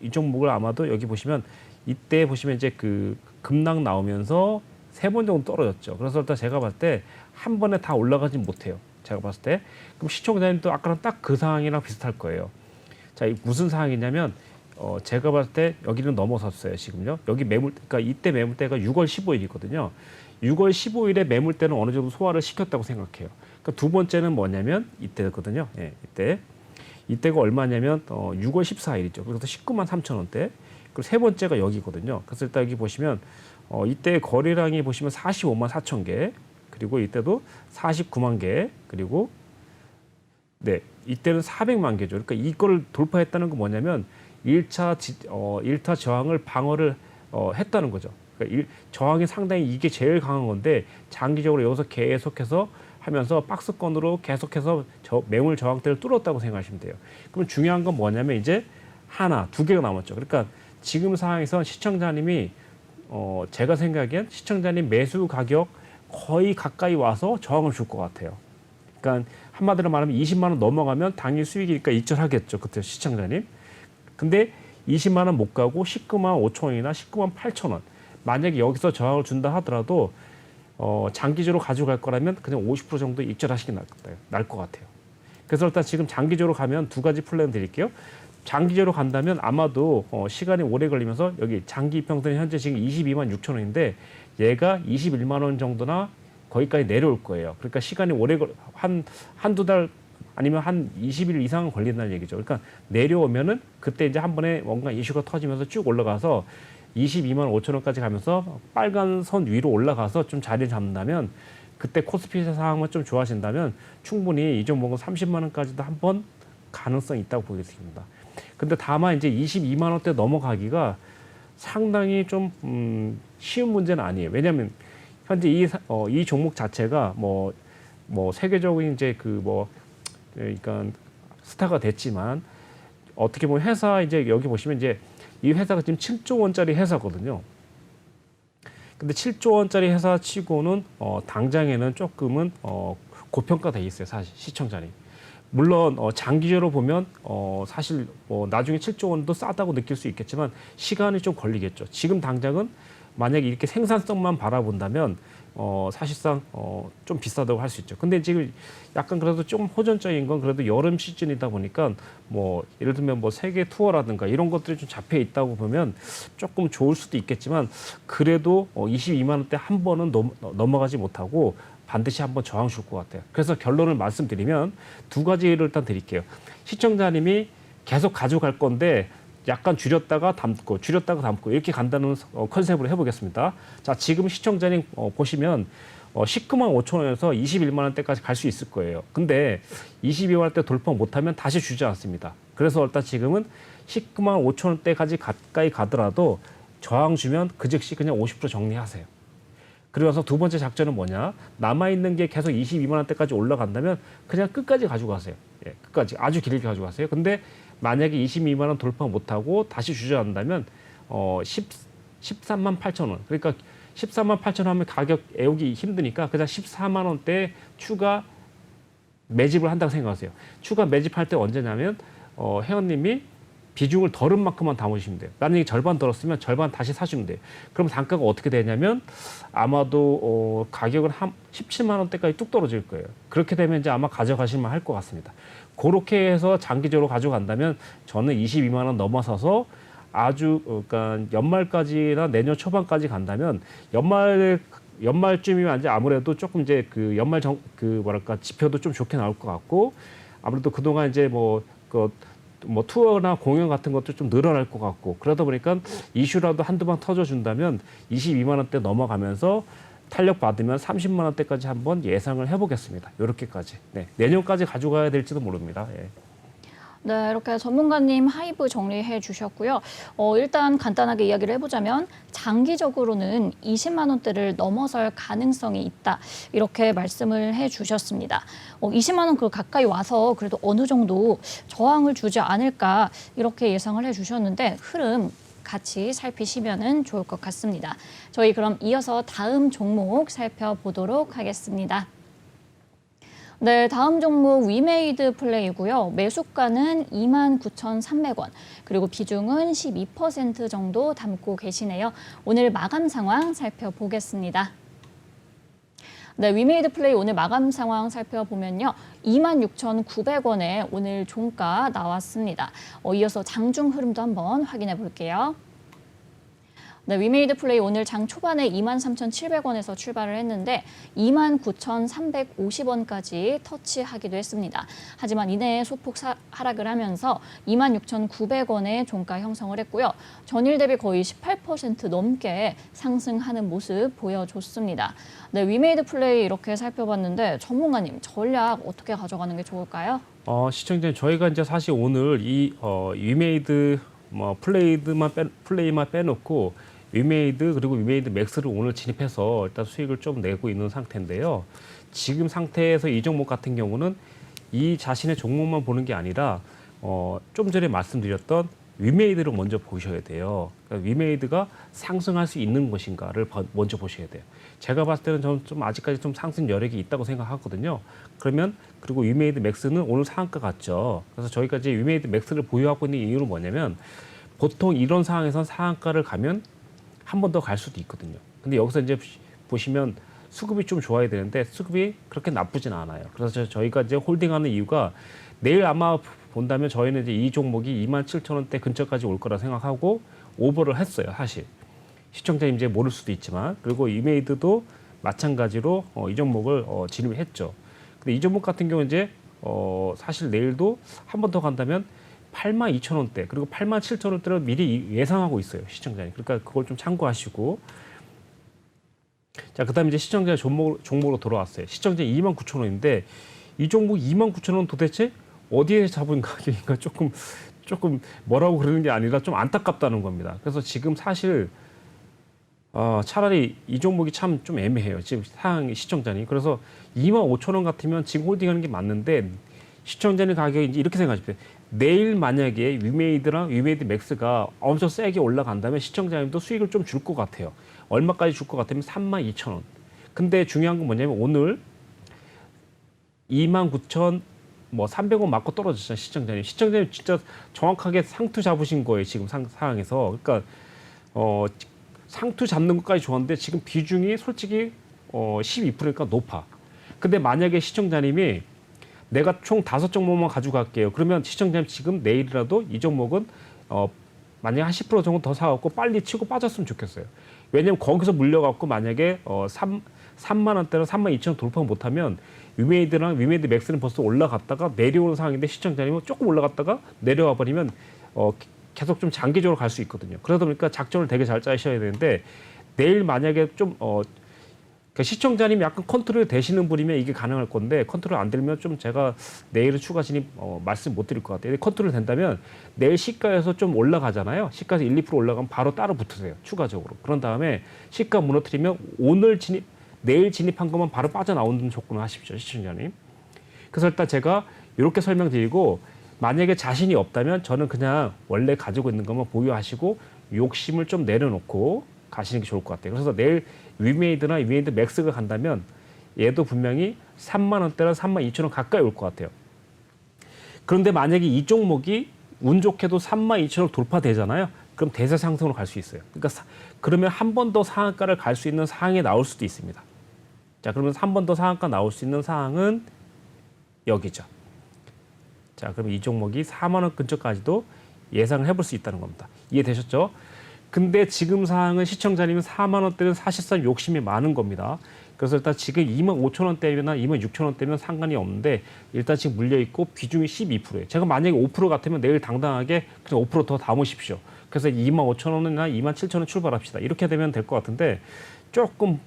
이 종목을 아마도 여기 보시면 이때 보시면 이제 그 급락 나오면서 3번 정도 떨어졌죠. 그래서 일단 제가 봤을 때 한 번에 다 올라가진 못해요. 제가 봤을 때. 그럼 시청자님도 아까랑 딱 그 상황이랑 비슷할 거예요. 자, 이 무슨 상황이냐면 제가 봤을 때 여기는 넘어섰어요. 지금요. 여기 그러니까 이때 매물대가 6월 15일이거든요. 6월 15일에 매물대는 어느 정도 소화를 시켰다고 생각해요. 그러니까 두 번째는 뭐냐면 이때거든요. 예, 이때가 얼마냐면 6월 14일이죠. 그래서 19만 3천 원대. 그리고 세 번째가 여기거든요. 그래서 일단 여기 보시면 이때 거래량이 보시면 45만 4천 개, 그리고 이때도 49만 개, 그리고 네, 이때는 400만 개죠. 그러니까 이거를 돌파했다는 건 뭐냐면 1차 저항을 방어를 했다는 거죠. 그러니까 저항이 상당히 이게 제일 강한 건데 장기적으로 여기서 계속해서 하면서 박스권으로 계속해서 매물 저항대를 뚫었다고 생각하시면 돼요. 그럼 중요한 건 뭐냐면 이제 하나, 두 개가 남았죠. 그러니까 지금 상황에서 시청자님이 제가 생각엔 시청자님 매수 가격 거의 가까이 와서 저항을 줄 것 같아요. 그러니까 한마디로 말하면 20만 원 넘어가면 당일 수익이니까 익절하겠죠. 그때 시청자님. 근데 20만 원 못 가고 19만 5천 원이나 19만 8천 원. 만약에 여기서 저항을 준다 하더라도 장기적으로 가져갈 거라면 그냥 50% 정도 익절하시기 날 것 같아요. 그래서 일단 지금 장기적으로 가면 두 가지 플랜 드릴게요. 장기적으로 간다면 아마도 시간이 오래 걸리면서 여기 장기 이평선이 현재 지금 22만 6천 원인데 얘가 21만 원 정도나 거기까지 내려올 거예요. 그러니까 시간이 오래 한두 달 아니면 한 20일 이상은 걸린다는 얘기죠. 그러니까 내려오면은 그때 이제 한 번에 뭔가 이슈가 터지면서 쭉 올라가서 22만 5천 원까지 가면서 빨간 선 위로 올라가서 좀 자리 잡는다면 그때 코스피 상황만 좀 좋아진다면 충분히 이 종목은 30만 원까지도 한번 가능성이 있다고 보겠습니다. 근데 다만 이제 22만 원대 넘어가기가 상당히 좀 쉬운 문제는 아니에요. 왜냐하면 현재 이 종목 자체가 뭐 세계적인 이제 그러니까 스타가 됐지만 어떻게 보면 회사 이제 여기 보시면 이제 이 회사가 지금 7조 원짜리 회사거든요. 근데 7조 원짜리 회사 치고는 당장에는 조금은 고평가돼 있어요. 사실 시청자님. 물론 장기적으로 보면 사실 나중에 7조 원도 싸다고 느낄 수 있겠지만 시간이 좀 걸리겠죠. 지금 당장은 만약에 이렇게 생산성만 바라본다면 사실상 좀 비싸다고 할 수 있죠. 근데 지금 약간 그래도 좀 호전적인 건 그래도 여름 시즌이다 보니까 예를 들면 세계 투어라든가 이런 것들이 좀 잡혀 있다고 보면 조금 좋을 수도 있겠지만 그래도 22만 원대 한 번은 넘어가지 못하고 반드시 한번 저항 줄 것 같아요. 그래서 결론을 말씀드리면 두 가지를 일단 드릴게요. 시청자님이 계속 가져갈 건데 약간 줄였다가 담고 이렇게 간다는 컨셉으로 해보겠습니다. 자, 지금 시청자님 보시면 19만 5천 원에서 21만 원대까지 갈 수 있을 거예요. 근데 22만 원대 돌파 못하면 다시 주지 않습니다. 그래서 일단 지금은 19만 5천 원대까지 가까이 가더라도 저항 주면 그 즉시 그냥 50% 정리하세요. 그러면서 두 번째 작전은 뭐냐? 남아있는 게 계속 22만 원대까지 올라간다면 그냥 끝까지 가져가세요. 예, 끝까지. 아주 길게 가져가세요. 근데 만약에 22만 원 돌파 못하고 다시 주저한다면 13만 8천 원. 그러니까 13만 8천 원 하면 가격 애우기 힘드니까 그냥 14만 원대 추가 매집을 한다고 생각하세요. 추가 매집할 때 언제냐면 회원님이 비중을 덜은 만큼만 담으시면 돼요. 만약에 절반 덜었으면 절반 다시 사시면 돼요. 그럼 단가가 어떻게 되냐면 아마도 가격은 한 17만 원대까지 뚝 떨어질 거예요. 그렇게 되면 이제 아마 가져가실만 할 것 같습니다. 그렇게 해서 장기적으로 가져간다면 저는 22만 원 넘어서서 아주 그러니까 연말까지나 내년 초반까지 간다면 연말쯤이면 이제 아무래도 조금 이제 그 연말 지표도 좀 좋게 나올 것 같고 아무래도 그동안 이제 투어나 공연 같은 것도 좀 늘어날 것 같고 그러다 보니까 이슈라도 한두 방 터져준다면 22만 원대 넘어가면서 탄력 받으면 30만 원대까지 한번 예상을 해보겠습니다. 이렇게까지. 네, 내년까지 가져가야 될지도 모릅니다. 예. 네, 이렇게 전문가님 하이브 정리해 주셨고요. 일단 간단하게 이야기를 해보자면 장기적으로는 20만 원대를 넘어설 가능성이 있다. 이렇게 말씀을 해 주셨습니다. 20만 원 그 가까이 와서 그래도 어느 정도 저항을 주지 않을까 이렇게 예상을 해 주셨는데 흐름 같이 살피시면 좋을 것 같습니다. 저희 그럼 이어서 다음 종목 살펴보도록 하겠습니다. 네, 다음 종목 위메이드 플레이고요. 매수가는 29,300원, 그리고 비중은 12% 정도 담고 계시네요. 오늘 마감 상황 살펴보겠습니다. 네, 위메이드 플레이 오늘 마감 상황 살펴보면요. 26,900원에 오늘 종가 나왔습니다. 이어서 장중 흐름도 한번 확인해 볼게요. 네, 위메이드 플레이 오늘 장 초반에 23,700원에서 출발을 했는데 29,350원까지 터치하기도 했습니다. 하지만 이내에 소폭 하락을 하면서 26,900원의 종가 형성을 했고요. 전일 대비 거의 18% 넘게 상승하는 모습 보여줬습니다. 네, 위메이드 플레이 이렇게 살펴봤는데 전문가님 전략 어떻게 가져가는 게 좋을까요? 시청자님, 저희가 이제 사실 오늘 이 위메이드 플레이만 빼놓고 위메이드 그리고 위메이드 맥스를 오늘 진입해서 일단 수익을 좀 내고 있는 상태인데요. 지금 상태에서 이 종목 같은 경우는 이 자신의 종목만 보는 게 아니라 좀 전에 말씀드렸던 위메이드를 먼저 보셔야 돼요. 그러니까 위메이드가 상승할 수 있는 것인가를 먼저 보셔야 돼요. 제가 봤을 때는 저는 좀 아직까지 좀 상승 여력이 있다고 생각하거든요. 그러면 그리고 위메이드 맥스는 오늘 상한가 같죠. 그래서 저희가 이제 위메이드 맥스를 보유하고 있는 이유는 뭐냐면 보통 이런 상황에선 상한가를 가면 한 번 더 갈 수도 있거든요. 근데 여기서 이제 보시면 수급이 좀 좋아야 되는데 수급이 그렇게 나쁘진 않아요. 그래서 저희가 이제 홀딩하는 이유가 내일 아마 본다면 저희는 이제 이 종목이 27,000원대 근처까지 올 거라 생각하고 오버를 했어요, 사실. 시청자님 이제 모를 수도 있지만. 그리고 이메이드도 마찬가지로 이 종목을 진입을 했죠. 근데 이 종목 같은 경우는 이제 사실 내일도 한 번 더 간다면 82,000원대 그리고 87,000원대를 미리 예상하고 있어요, 시청자님. 그러니까 그걸 좀 참고하시고. 자, 그다음에 이제 시청자 종목으로 돌아왔어요. 시청자 29,000원인데 이 종목 29,000원 도대체 어디에 잡은 가격인가 조금 뭐라고 그러는 게 아니라 좀 안타깝다는 겁니다. 그래서 지금 사실 차라리 이 종목이 참 좀 애매해요. 지금 상황이 시청자님. 그래서 25,000원 같으면 지금 홀딩하는 게 맞는데 시청자님 가격이 이제 이렇게 생각하십시오. 내일 만약에 위메이드랑 위메이드 맥스가 엄청 세게 올라간다면 시청자님도 수익을 좀 줄 것 같아요. 얼마까지 줄 것 같으면 32,000원. 근데 중요한 건 뭐냐면 오늘 29,300원 맞고 떨어졌잖아요, 시청자님. 시청자님 진짜 정확하게 상투 잡으신 거예요, 지금 상황에서. 그러니까 상투 잡는 것까지 좋았는데 지금 비중이 솔직히 12%니까 높아. 근데 만약에 시청자님이 내가 총 5종목만 가져갈게요. 그러면 시청자님 지금 내일이라도 이 종목은 만약에 한 10% 정도 더 사갖고 빨리 치고 빠졌으면 좋겠어요. 왜냐면 거기서 물려갖고 만약에 3만 원대나 32,000원 돌파 못하면 위메이드랑 위메이드 맥스는 벌써 올라갔다가 내려오는 상황인데 시청자님은 조금 올라갔다가 내려와 버리면 계속 좀 장기적으로 갈 수 있거든요. 그러다 보니까 작전을 되게 잘 짜셔야 되는데 내일 만약에 좀 그러니까 시청자님이 약간 컨트롤 되시는 분이면 이게 가능할 건데 컨트롤 안 되면 좀 제가 내일은 추가 진입 말씀 못 드릴 것 같아요. 컨트롤 된다면 내일 시가에서 좀 올라가잖아요. 시가에서 1, 2% 올라가면 바로 따로 붙으세요. 추가적으로. 그런 다음에 시가 무너뜨리면 내일 진입한 것만 바로 빠져나오는 조건을 하십시오, 시청자님. 그래서 일단 제가 이렇게 설명드리고 만약에 자신이 없다면 저는 그냥 원래 가지고 있는 것만 보유하시고 욕심을 좀 내려놓고 가시는 게 좋을 것 같아요. 그래서 내일 위메이드나 위메이드 맥스가 간다면 얘도 분명히 3만 원대나 32,000원 가까이 올 것 같아요. 그런데 만약에 이 종목이 운 좋게도 32,000원 돌파되잖아요. 그럼 대세 상승으로 갈 수 있어요. 그러니까 그러면 한 번 더 상한가를 갈 수 있는 상황이 나올 수도 있습니다. 자, 그러면 한 번 더 상한가 나올 수 있는 상황은 여기죠. 자, 그럼 이 종목이 4만 원 근처까지도 예상을 해볼 수 있다는 겁니다. 이해되셨죠? 근데 지금 상황은 시청자님은 4만 원대는 사실상 욕심이 많은 겁니다. 그래서 일단 지금 25,000원대나 26,000원대면 상관이 없는데 일단 지금 물려있고 비중이 12%예요. 제가 만약에 5% 같으면 내일 당당하게 그냥 5%더 담으십시오. 그래서 25,000원이나 27,000원 출발합시다. 이렇게 되면 될 것 같은데 조금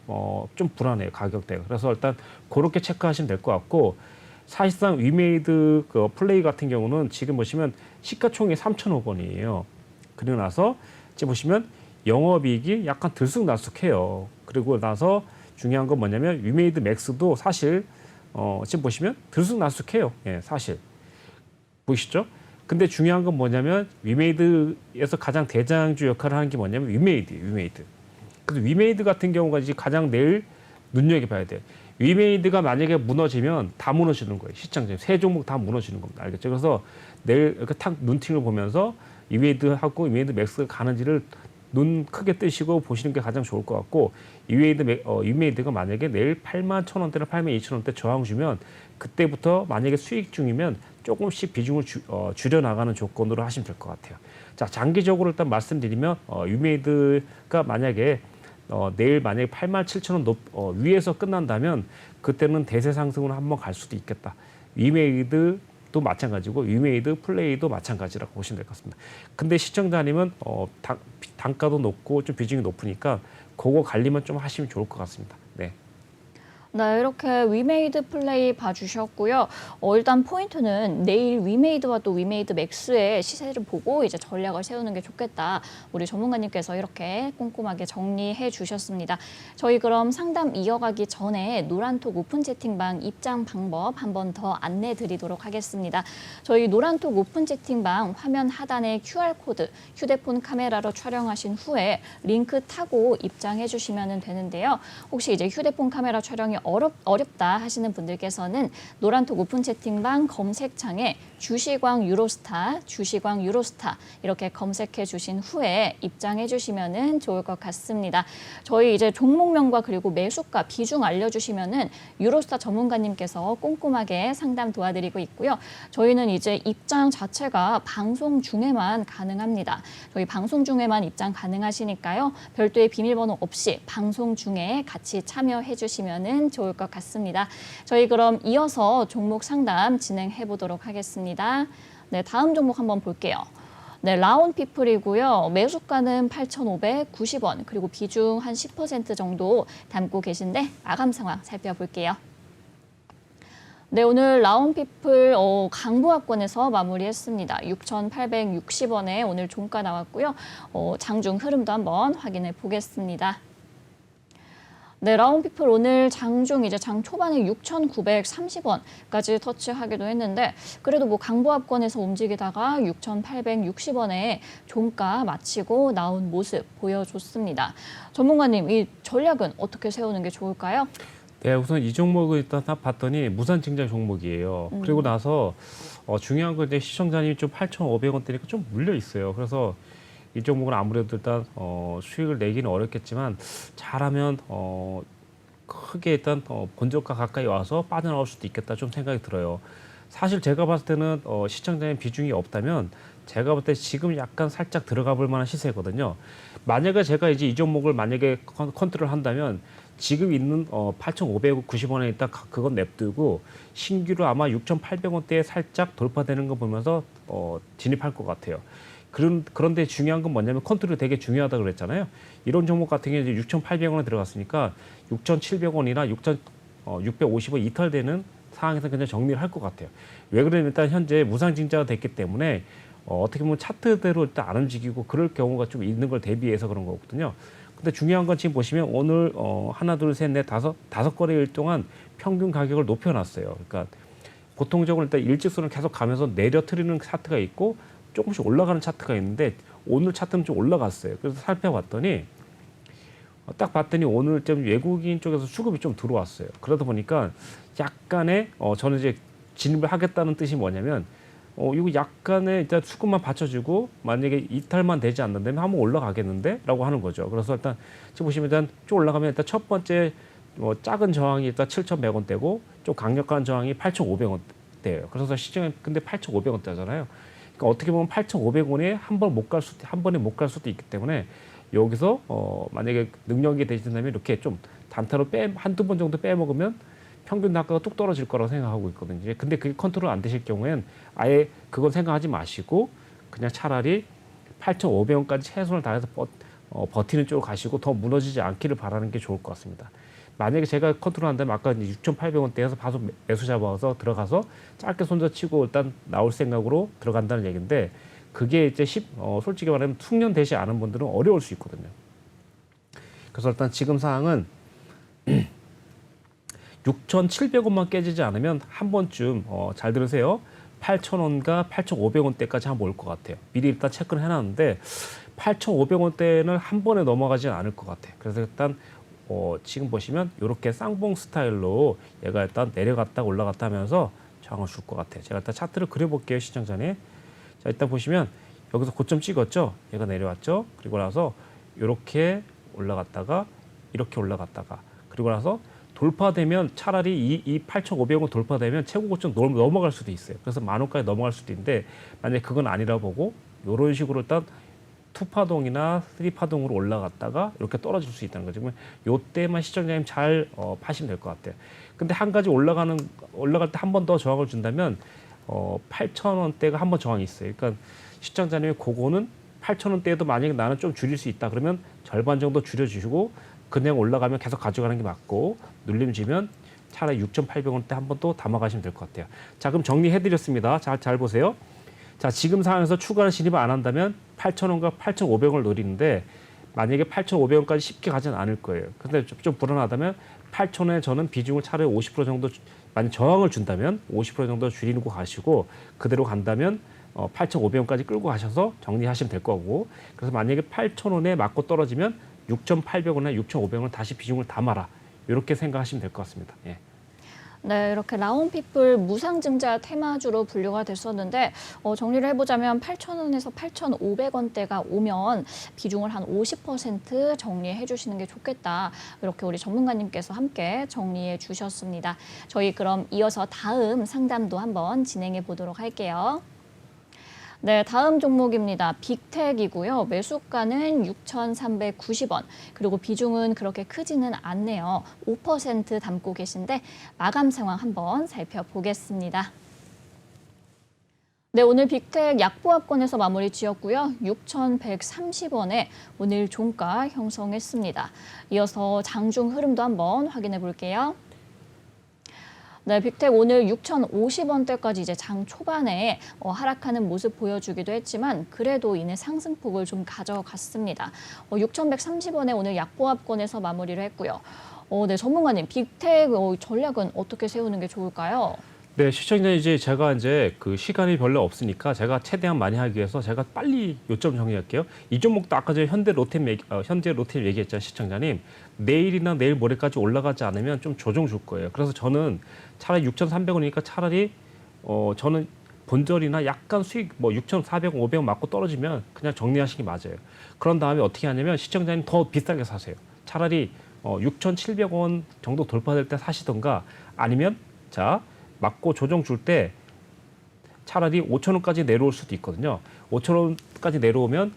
좀 불안해요, 가격대가. 그래서 일단 그렇게 체크하시면 될 것 같고 사실상 위메이드 그 플레이 같은 경우는 지금 보시면 시가총액 3천억 원이에요. 그리고 나서 지금 보시면 영업이익이 약간 들쑥날쑥해요. 그리고 나서 중요한 건 뭐냐면 위메이드 맥스도 사실 지금 보시면 들쑥날쑥해요. 예, 사실 보이시죠? 근데 중요한 건 뭐냐면 위메이드에서 가장 대장주 역할을 하는 게 뭐냐면 위메이드. 그래서 위메이드 같은 경우가 이제 가장 내일 눈여겨봐야 돼요. 위메이드가 만약에 무너지면 다 무너지는 거예요. 시장님 세 종목 다 무너지는 겁니다. 알겠죠? 그래서 내일 이렇게 탁 눈팅을 보면서 위메이드하고 위메이드 맥스가 가는지를 눈 크게 뜨시고 보시는 게 가장 좋을 것 같고 위메이드가 만약에 내일 81,000원대나 82,000원대 저항 주면 그때부터 만약에 수익 중이면 조금씩 비중을 줄여나가는 조건으로 하시면 될 것 같아요. 자, 장기적으로 일단 말씀드리면 위메이드가 만약에 내일 만약에 87,000원 위에서 끝난다면 그때는 대세 상승으로 한번 갈 수도 있겠다. 위메이드도 마찬가지고 위메이드 플레이도 마찬가지라고 보시면 될 것 같습니다. 근데 시청자님은 단가도 높고 좀 비중이 높으니까 그거 관리만 좀 하시면 좋을 것 같습니다. 네. 네, 이렇게 위메이드 플레이 봐주셨고요. 일단 포인트는 내일 위메이드와 또 위메이드 맥스의 시세를 보고 이제 전략을 세우는 게 좋겠다. 우리 전문가님께서 이렇게 꼼꼼하게 정리해 주셨습니다. 저희 그럼 상담 이어가기 전에 노란톡 오픈 채팅방 입장 방법 한 번 더 안내 드리도록 하겠습니다. 저희 노란톡 오픈 채팅방 화면 하단에 QR코드, 휴대폰 카메라로 촬영하신 후에 링크 타고 입장해 주시면 되는데요. 혹시 이제 휴대폰 카메라 촬영이 어렵다 하시는 분들께서는 노란톡 오픈 채팅방 검색창에 주시광 유로스타 이렇게 검색해 주신 후에 입장해 주시면 좋을 것 같습니다. 저희 이제 종목명과 그리고 매수가 비중 알려주시면은 유로스타 전문가님께서 꼼꼼하게 상담 도와드리고 있고요. 저희는 이제 입장 자체가 방송 중에만 가능합니다. 저희 방송 중에만 입장 가능하시니까요. 별도의 비밀번호 없이 방송 중에 같이 참여해 주시면은 좋을 것 같습니다. 저희 그럼 이어서 종목 상담 진행해 보도록 하겠습니다. 네, 다음 종목 한번 볼게요. 네, 라온피플이고요. 매수가는 8,590원, 그리고 비중 한 10% 정도 담고 계신데 마감 상황 살펴볼게요. 네, 오늘 라온피플 강보합권에서 마무리했습니다. 6,860원에 오늘 종가 나왔고요. 장중 흐름도 한번 확인해 보겠습니다. 네, 라온피플 오늘 장중 이제 장 초반에 6,930원까지 터치하기도 했는데 그래도 뭐 강보합권에서 움직이다가 6,860원에 종가 마치고 나온 모습 보여줬습니다. 전문가님, 이 전략은 어떻게 세우는 게 좋을까요? 네, 우선 이 종목을 일단 딱 봤더니 무산증자 종목이에요. 그리고 나서 중요한 건 이제 시청자님이 좀 8,500원대니까 좀 물려 있어요. 그래서 이 종목은 아무래도 일단 수익을 내기는 어렵겠지만 잘하면 크게 일단 본저가 가까이 와서 빠져나올 수도 있겠다 좀 생각이 들어요. 사실 제가 봤을 때는 시청자의 비중이 없다면 제가 볼 때 지금 약간 살짝 들어가 볼 만한 시세거든요. 만약에 제가 이제 이 종목을 만약에 컨트롤 한다면 지금 있는 8,590원에 있다 그건 냅두고 신규로 아마 6,800원대에 살짝 돌파되는 거 보면서 진입할 것 같아요. 그런데 중요한 건 뭐냐면 컨트롤이 되게 중요하다고 그랬잖아요. 이런 종목 같은 경우는 이제 6,800원에 들어갔으니까 6,700원이나 6,650원 이탈되는 상황에서 그냥 정리를 할 것 같아요. 왜 그러냐면 일단 현재 무상증자가 됐기 때문에 어떻게 보면 차트대로 일단 안 움직이고 그럴 경우가 좀 있는 걸 대비해서 그런 거거든요. 근데 중요한 건 지금 보시면 오늘 하나, 둘, 셋, 넷, 다섯 거래일 동안 평균 가격을 높여놨어요. 그러니까 보통적으로 일단 일직선을 계속 가면서 내려트리는 차트가 있고 조금씩 올라가는 차트가 있는데 오늘 차트는 좀 올라갔어요. 그래서 살펴봤더니 딱 봤더니 오늘 좀 외국인 쪽에서 수급이 좀 들어왔어요. 그러다 보니까 약간의 저는 이제 진입을 하겠다는 뜻이 뭐냐면 이거 약간의 일단 수급만 받쳐주고 만약에 이탈만 되지 않는다면 한번 올라가겠는데? 라고 하는 거죠. 그래서 일단 지금 보시면 일단 쭉 올라가면 일단 첫 번째 작은 저항이 일단 7,100원대고 좀 강력한 저항이 8,500원대예요. 그래서 시장은 근데 8,500원대잖아요. 그러니까 어떻게 보면 8,500원에 한 번에 못 갈 수도 있기 때문에 여기서 만약에 능력이 되신다면 이렇게 좀 단타로 한두 번 정도 빼먹으면 평균 단가가 뚝 떨어질 거라고 생각하고 있거든요. 근데 그게 컨트롤 안 되실 경우엔 아예 그건 생각하지 마시고 그냥 차라리 8,500원까지 최선을 다해서 버티는 쪽으로 가시고 더 무너지지 않기를 바라는 게 좋을 것 같습니다. 만약에 제가 컨트롤 한다면 아까 6,800원대에서 바로 매수 잡아서 들어가서 짧게 손절치고 일단 나올 생각으로 들어간다는 얘기인데 그게 이제 솔직히 말하면 숙련되지 않은 분들은 어려울 수 있거든요. 그래서 일단 지금 상황은 6,700원만 깨지지 않으면 한 번쯤 잘 들으세요. 8,000원과 8,500원대까지 한번 올 것 같아요. 미리 일단 체크를 해놨는데 8,500원대는 한 번에 넘어가지는 않을 것 같아요. 그래서 일단 지금 보시면 이렇게 쌍봉 스타일로 얘가 일단 내려갔다 올라갔다 하면서 저항을 줄 것 같아요. 제가 일단 차트를 그려볼게요. 시장 전에. 자, 일단 보시면 여기서 고점 찍었죠. 얘가 내려왔죠. 그리고 나서 이렇게 올라갔다가 이렇게 올라갔다가 그리고 나서 돌파되면 차라리 이 8,500원 돌파되면 최고 고점 넘어갈 수도 있어요. 그래서 10,000원까지 넘어갈 수도 있는데 만약에 그건 아니라 보고 이런 식으로 일단 투파동이나 쓰리파동으로 올라갔다가 이렇게 떨어질 수 있다는 거죠. 그러면 요때만 시청자님 잘 파시면 될 것 같아요. 근데 한 가지 올라갈 때 한 번 더 저항을 준다면 8,000원대가 한 번 저항이 있어요. 그러니까 시청자님이 그거는 8,000원대에도 만약에 나는 좀 줄일 수 있다 그러면 절반 정도 줄여주시고 그냥 올라가면 계속 가져가는 게 맞고 눌림 주면 차라리 6,800원대 한 번 또 담아가시면 될 것 같아요. 자, 그럼 정리해드렸습니다. 잘 보세요. 자, 지금 상황에서 추가로 진입을 안 한다면 8,000원과 8,500원을 노리는데 만약에 8,500원까지 쉽게 가지는 않을 거예요. 근데 좀 불안하다면 8,000원에 저는 비중을 차라리 50% 정도 만약 저항을 준다면 50% 정도 줄이고 가시고 그대로 간다면 8,500원까지 끌고 가셔서 정리하시면 될 거고 그래서 만약에 8,000원에 맞고 떨어지면 6,800원에 6,500원 다시 비중을 담아라. 이렇게 생각하시면 될 것 같습니다. 예. 네, 이렇게 라온피플 무상증자 테마주로 분류가 됐었는데 정리를 해보자면 8,000원에서 8,500원대가 오면 비중을 한 50% 정리해 주시는 게 좋겠다. 이렇게 우리 전문가님께서 함께 정리해 주셨습니다. 저희 그럼 이어서 다음 상담도 한번 진행해 보도록 할게요. 네, 다음 종목입니다. 빅텍이고요. 매수가는 6,390원. 그리고 비중은 그렇게 크지는 않네요. 5% 담고 계신데 마감 상황 한번 살펴보겠습니다. 네, 오늘 빅텍 약보합권에서 마무리 지었고요. 6,130원에 오늘 종가 형성했습니다. 이어서 장중 흐름도 한번 확인해 볼게요. 네, 빅텍 오늘 6,050원대까지 이제 장 초반에 하락하는 모습 보여주기도 했지만 그래도 이내 상승폭을 좀 가져갔습니다. 6,130원에 오늘 약보합권에서 마무리를 했고요. 네, 전문가님, 빅텍 전략은 어떻게 세우는 게 좋을까요? 네, 시청자 제가 그 시간이 별로 없으니까 제가 최대한 많이 하기 위해서 제가 빨리 요점 정리할게요. 이 종목도 아까 전에 현대 로템 얘기했잖아요, 시청자님. 내일이나 내일 모레까지 올라가지 않으면 좀 조정 줄 거예요. 그래서 저는 차라리 6,300원이니까 차라리 저는 본절이나 약간 수익 6,400원, 500원 맞고 떨어지면 그냥 정리하시기 맞아요. 그런 다음에 어떻게 하냐면 시청자님 더 비싸게 사세요. 차라리 6,700원 정도 돌파될 때 사시던가 아니면 자 맞고 조정 줄 때 차라리 5,000원까지 내려올 수도 있거든요. 5,000원까지 내려오면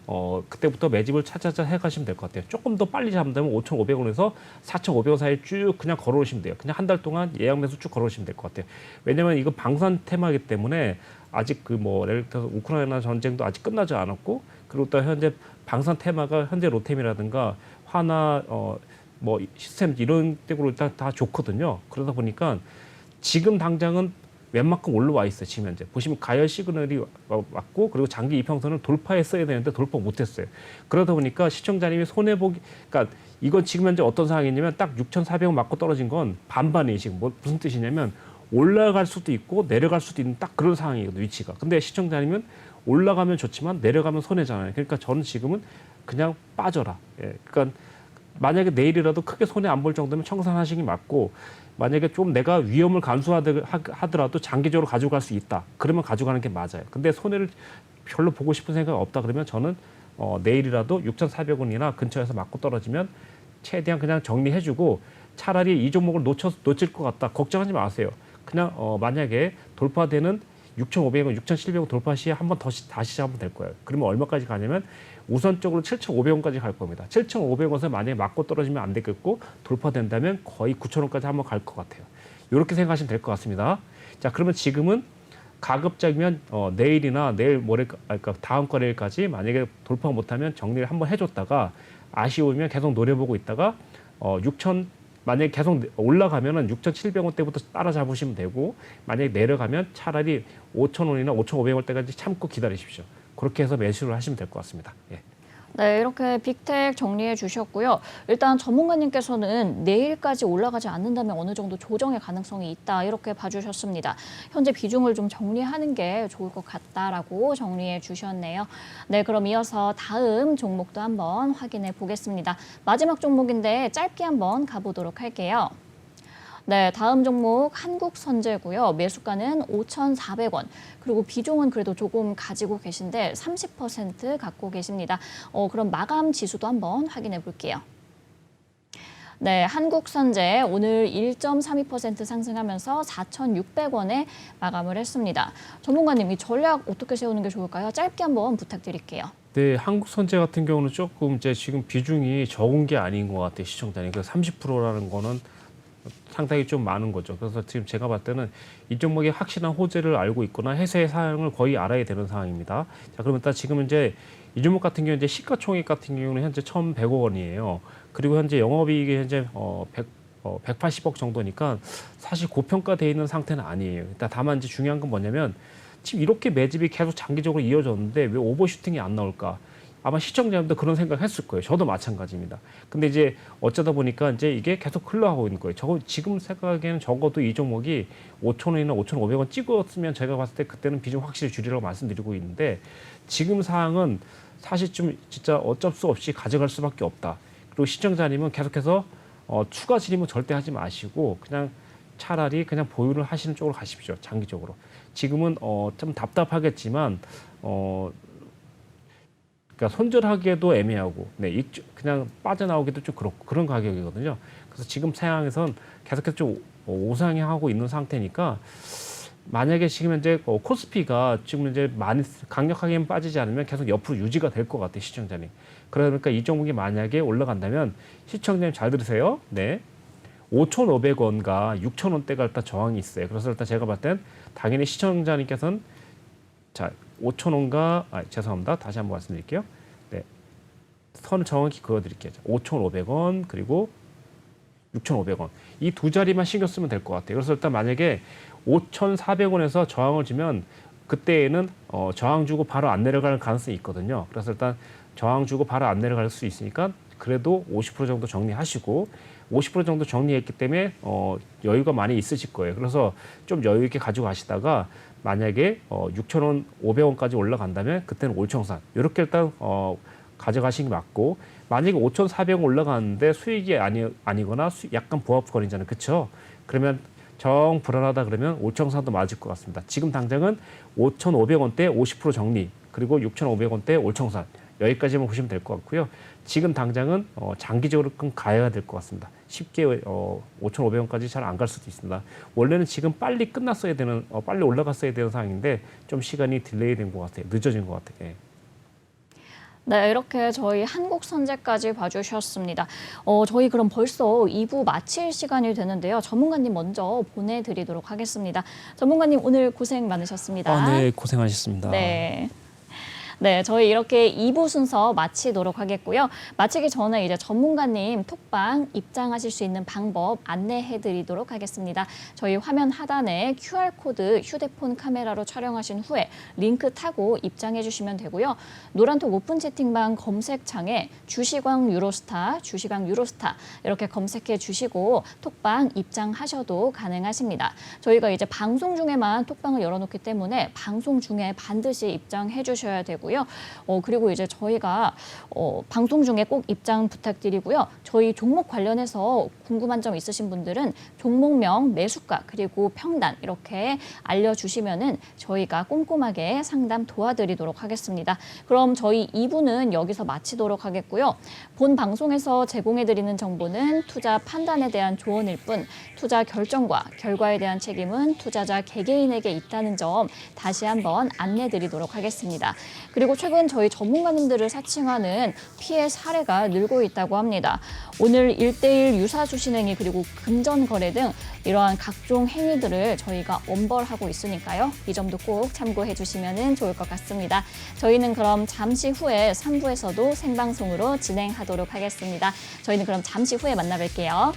그때부터 매집을 차차차 해가시면 될 것 같아요. 조금 더 빨리 잡는다면 5,500원에서 4,500원 사이 쭉 그냥 걸어오시면 돼요. 그냥 한 달 동안 예약 매수 쭉 걸어오시면 될 것 같아요. 왜냐하면 이거 방산 테마이기 때문에 아직 예를 들어서 우크라이나 전쟁도 아직 끝나지 않았고 그리고 또 현재 방산 테마가 현재 로템이라든가 화나 시스템 이런 쪽으로 일단 다 좋거든요. 그러다 보니까 지금 당장은 웬만큼 올라와 있어요. 지금 현재 보시면 가열 시그널이 왔고 그리고 장기 이평선을 돌파했어야 되는데 돌파 못했어요. 그러다 보니까 시청자님이 손해보기 그러니까 이건 지금 현재 어떤 상황이냐면 딱 6,400원 맞고 떨어진 건 반반이에요. 지금 무슨 뜻이냐면 올라갈 수도 있고 내려갈 수도 있는 딱 그런 상황이거든요. 위치가. 근데 시청자님은 올라가면 좋지만 내려가면 손해잖아요. 그러니까 저는 지금은 그냥 빠져라. 예. 그러니까 만약에 내일이라도 크게 손해 안 볼 정도면 청산하시기 맞고 만약에 좀 내가 위험을 감수하더라도 장기적으로 가져갈 수 있다. 그러면 가져가는 게 맞아요. 근데 손해를 별로 보고 싶은 생각이 없다 그러면 저는 내일이라도 6,400원이나 근처에서 맞고 떨어지면 최대한 그냥 정리해주고 차라리 이 종목을 놓칠 것 같다. 걱정하지 마세요. 그냥 만약에 돌파되는 6,500원, 6,700원 돌파 시에 한 번 다시 잡으면 될 거예요. 그러면 얼마까지 가냐면 우선적으로 7,500원까지 갈 겁니다. 7,500원에서 만약에 맞고 떨어지면 안 되겠고 돌파된다면 거의 9,000원까지 한번 갈 것 같아요. 이렇게 생각하시면 될 것 같습니다. 자, 그러면 지금은 가급적이면 내일이나 내일 모레 그러니까 다음 거래일까지 만약에 돌파 못하면 정리를 한번 해줬다가 아쉬우면 계속 노려보고 있다가 6,000 만약에 계속 올라가면은 6,700원대부터 따라잡으시면 되고 만약에 내려가면 차라리 5,000원이나 5,500원대까지 참고 기다리십시오. 그렇게 해서 매수를 하시면 될 것 같습니다. 예. 네, 이렇게 빅텍 정리해 주셨고요. 일단 전문가님께서는 내일까지 올라가지 않는다면 어느 정도 조정의 가능성이 있다 이렇게 봐주셨습니다. 현재 비중을 좀 정리하는 게 좋을 것 같다라고 정리해 주셨네요. 네, 그럼 이어서 다음 종목도 한번 확인해 보겠습니다. 마지막 종목인데 짧게 한번 가보도록 할게요. 네, 다음 종목 한국선제고요. 매수가는 5,400원. 그리고 비중은 그래도 조금 가지고 계신데 30% 갖고 계십니다. 그럼 마감 지수도 한번 확인해 볼게요. 네, 한국선제 오늘 1.32% 상승하면서 4,600원에 마감을 했습니다. 전문가님, 이 전략 어떻게 세우는 게 좋을까요? 짧게 한번 부탁드릴게요. 네, 한국선제 같은 경우는 조금 이제 지금 비중이 적은 게 아닌 것 같아요, 시청자님. 그래서 30%라는 거는 상당히 좀 많은 거죠. 그래서 지금 제가 봤을 때는 이 종목의 확실한 호재를 알고 있거나 해세 사항을 거의 알아야 되는 상황입니다. 자, 그러면 일단 지금 이제 이 종목 같은 경우 이제 시가총액 같은 경우는 현재 1,100억 원이에요. 그리고 현재 영업이익이 현재 180억 정도니까 사실 고평가되어 있는 상태는 아니에요. 일단 다만 이제 중요한 건 뭐냐면 지금 이렇게 매집이 계속 장기적으로 이어졌는데 왜 오버슈팅이 안 나올까? 아마 시청자분도 그런 생각했을 거예요. 저도 마찬가지입니다. 근데 이제 어쩌다 보니까 이제 이게 계속 흘러가고 있는 거예요. 지금 생각하기에는 적어도 이 종목이 5,000원이나 5,500원 찍었으면 제가 봤을 때 그때는 비중 확실히 줄이라고 말씀드리고 있는데 지금 상황은 사실 좀 진짜 어쩔 수 없이 가져갈 수밖에 없다. 그리고 시청자님은 계속해서 추가 진입은 절대 하지 마시고 그냥 차라리 그냥 보유를 하시는 쪽으로 가십시오. 장기적으로. 지금은 좀 답답하겠지만 그러니까 손절하기에도 애매하고, 네, 그냥 빠져나오기도 좀 그렇고 그런 가격이거든요. 그래서 지금 상황에선 계속해서 좀 오상향하고 있는 상태니까 만약에 지금 현재 코스피가 지금 이제 많이 강력하게 빠지지 않으면 계속 옆으로 유지가 될 것 같아요, 시청자님. 그러니까 이 종목이 만약에 올라간다면 시청자님 잘 들으세요. 네. 5,500원과 6,000원대가 일단 저항이 있어요. 그래서 일단 제가 봤을 땐 당연히 시청자님께서는 자, 5,000원과 죄송합니다. 다시 한번 말씀드릴게요. 네. 선을 정확히 그어드릴게요. 5,500원 그리고 6,500원. 이 두 자리만 신경 쓰면 될 것 같아요. 그래서 일단 만약에 5,400원에서 저항을 주면 그때에는 저항 주고 바로 안 내려갈 가능성이 있거든요. 그래서 일단 저항 주고 바로 안 내려갈 수 있으니까 그래도 50% 정도 정리하시고 50% 정도 정리했기 때문에 여유가 많이 있으실 거예요. 그래서 좀 여유 있게 가지고 가시다가 만약에 6,000원, 500원까지 올라간다면 그때는 올청산 이렇게 일단 가져가시는 게 맞고 만약에 5,400원 올라가는데 수익이 아니거나 약간 보합권이잖아요. 그렇죠? 그러면 정 불안하다 그러면 올청산도 맞을 것 같습니다. 지금 당장은 5,500원대 50% 정리 그리고 6,500원대 올청산 여기까지만 보시면 될 것 같고요. 지금 당장은 장기적으로 좀 가야 될 것 같습니다. 쉽게 5,500원까지 잘 안 갈 수도 있습니다. 원래는 지금 빨리 끝났어야 되는, 빨리 올라갔어야 되는 상황인데 좀 시간이 딜레이 된 것 같아요. 늦어진 것 같아요. 예. 네, 이렇게 저희 한국선제까지 봐주셨습니다. 저희 그럼 벌써 2부 마칠 시간이 되는데요. 전문가님 먼저 보내드리도록 하겠습니다. 전문가님 오늘 고생 많으셨습니다. 네, 고생하셨습니다. 네. 네, 저희 이렇게 2부 순서 마치도록 하겠고요. 마치기 전에 이제 전문가님 톡방 입장하실 수 있는 방법 안내해 드리도록 하겠습니다. 저희 화면 하단에 QR코드 휴대폰 카메라로 촬영하신 후에 링크 타고 입장해 주시면 되고요. 노란톡 오픈 채팅방 검색창에 주시광 유로스타 이렇게 검색해 주시고 톡방 입장하셔도 가능하십니다. 저희가 이제 방송 중에만 톡방을 열어놓기 때문에 방송 중에 반드시 입장해 주셔야 되고요. 그리고 이제 저희가 방송 중에 꼭 입장 부탁드리고요. 저희 종목 관련해서 궁금한 점 있으신 분들은 종목명, 매수가 그리고 평단 이렇게 알려주시면은 저희가 꼼꼼하게 상담 도와드리도록 하겠습니다. 그럼 저희 2부는 여기서 마치도록 하겠고요. 본 방송에서 제공해드리는 정보는 투자 판단에 대한 조언일 뿐 투자 결정과 결과에 대한 책임은 투자자 개개인에게 있다는 점 다시 한번 안내드리도록 하겠습니다. 그리고 최근 저희 전문가님들을 사칭하는 피해 사례가 늘고 있다고 합니다. 오늘 1:1 유사수 신행위 그리고 금전 거래 등 이러한 각종 행위들을 저희가 엄벌하고 있으니까요. 이 점도 꼭 참고해 주시면 좋을 것 같습니다. 저희는 그럼 잠시 후에 3부에서도 생방송으로 진행하도록 하겠습니다. 저희는 그럼 잠시 후에 만나 뵐게요.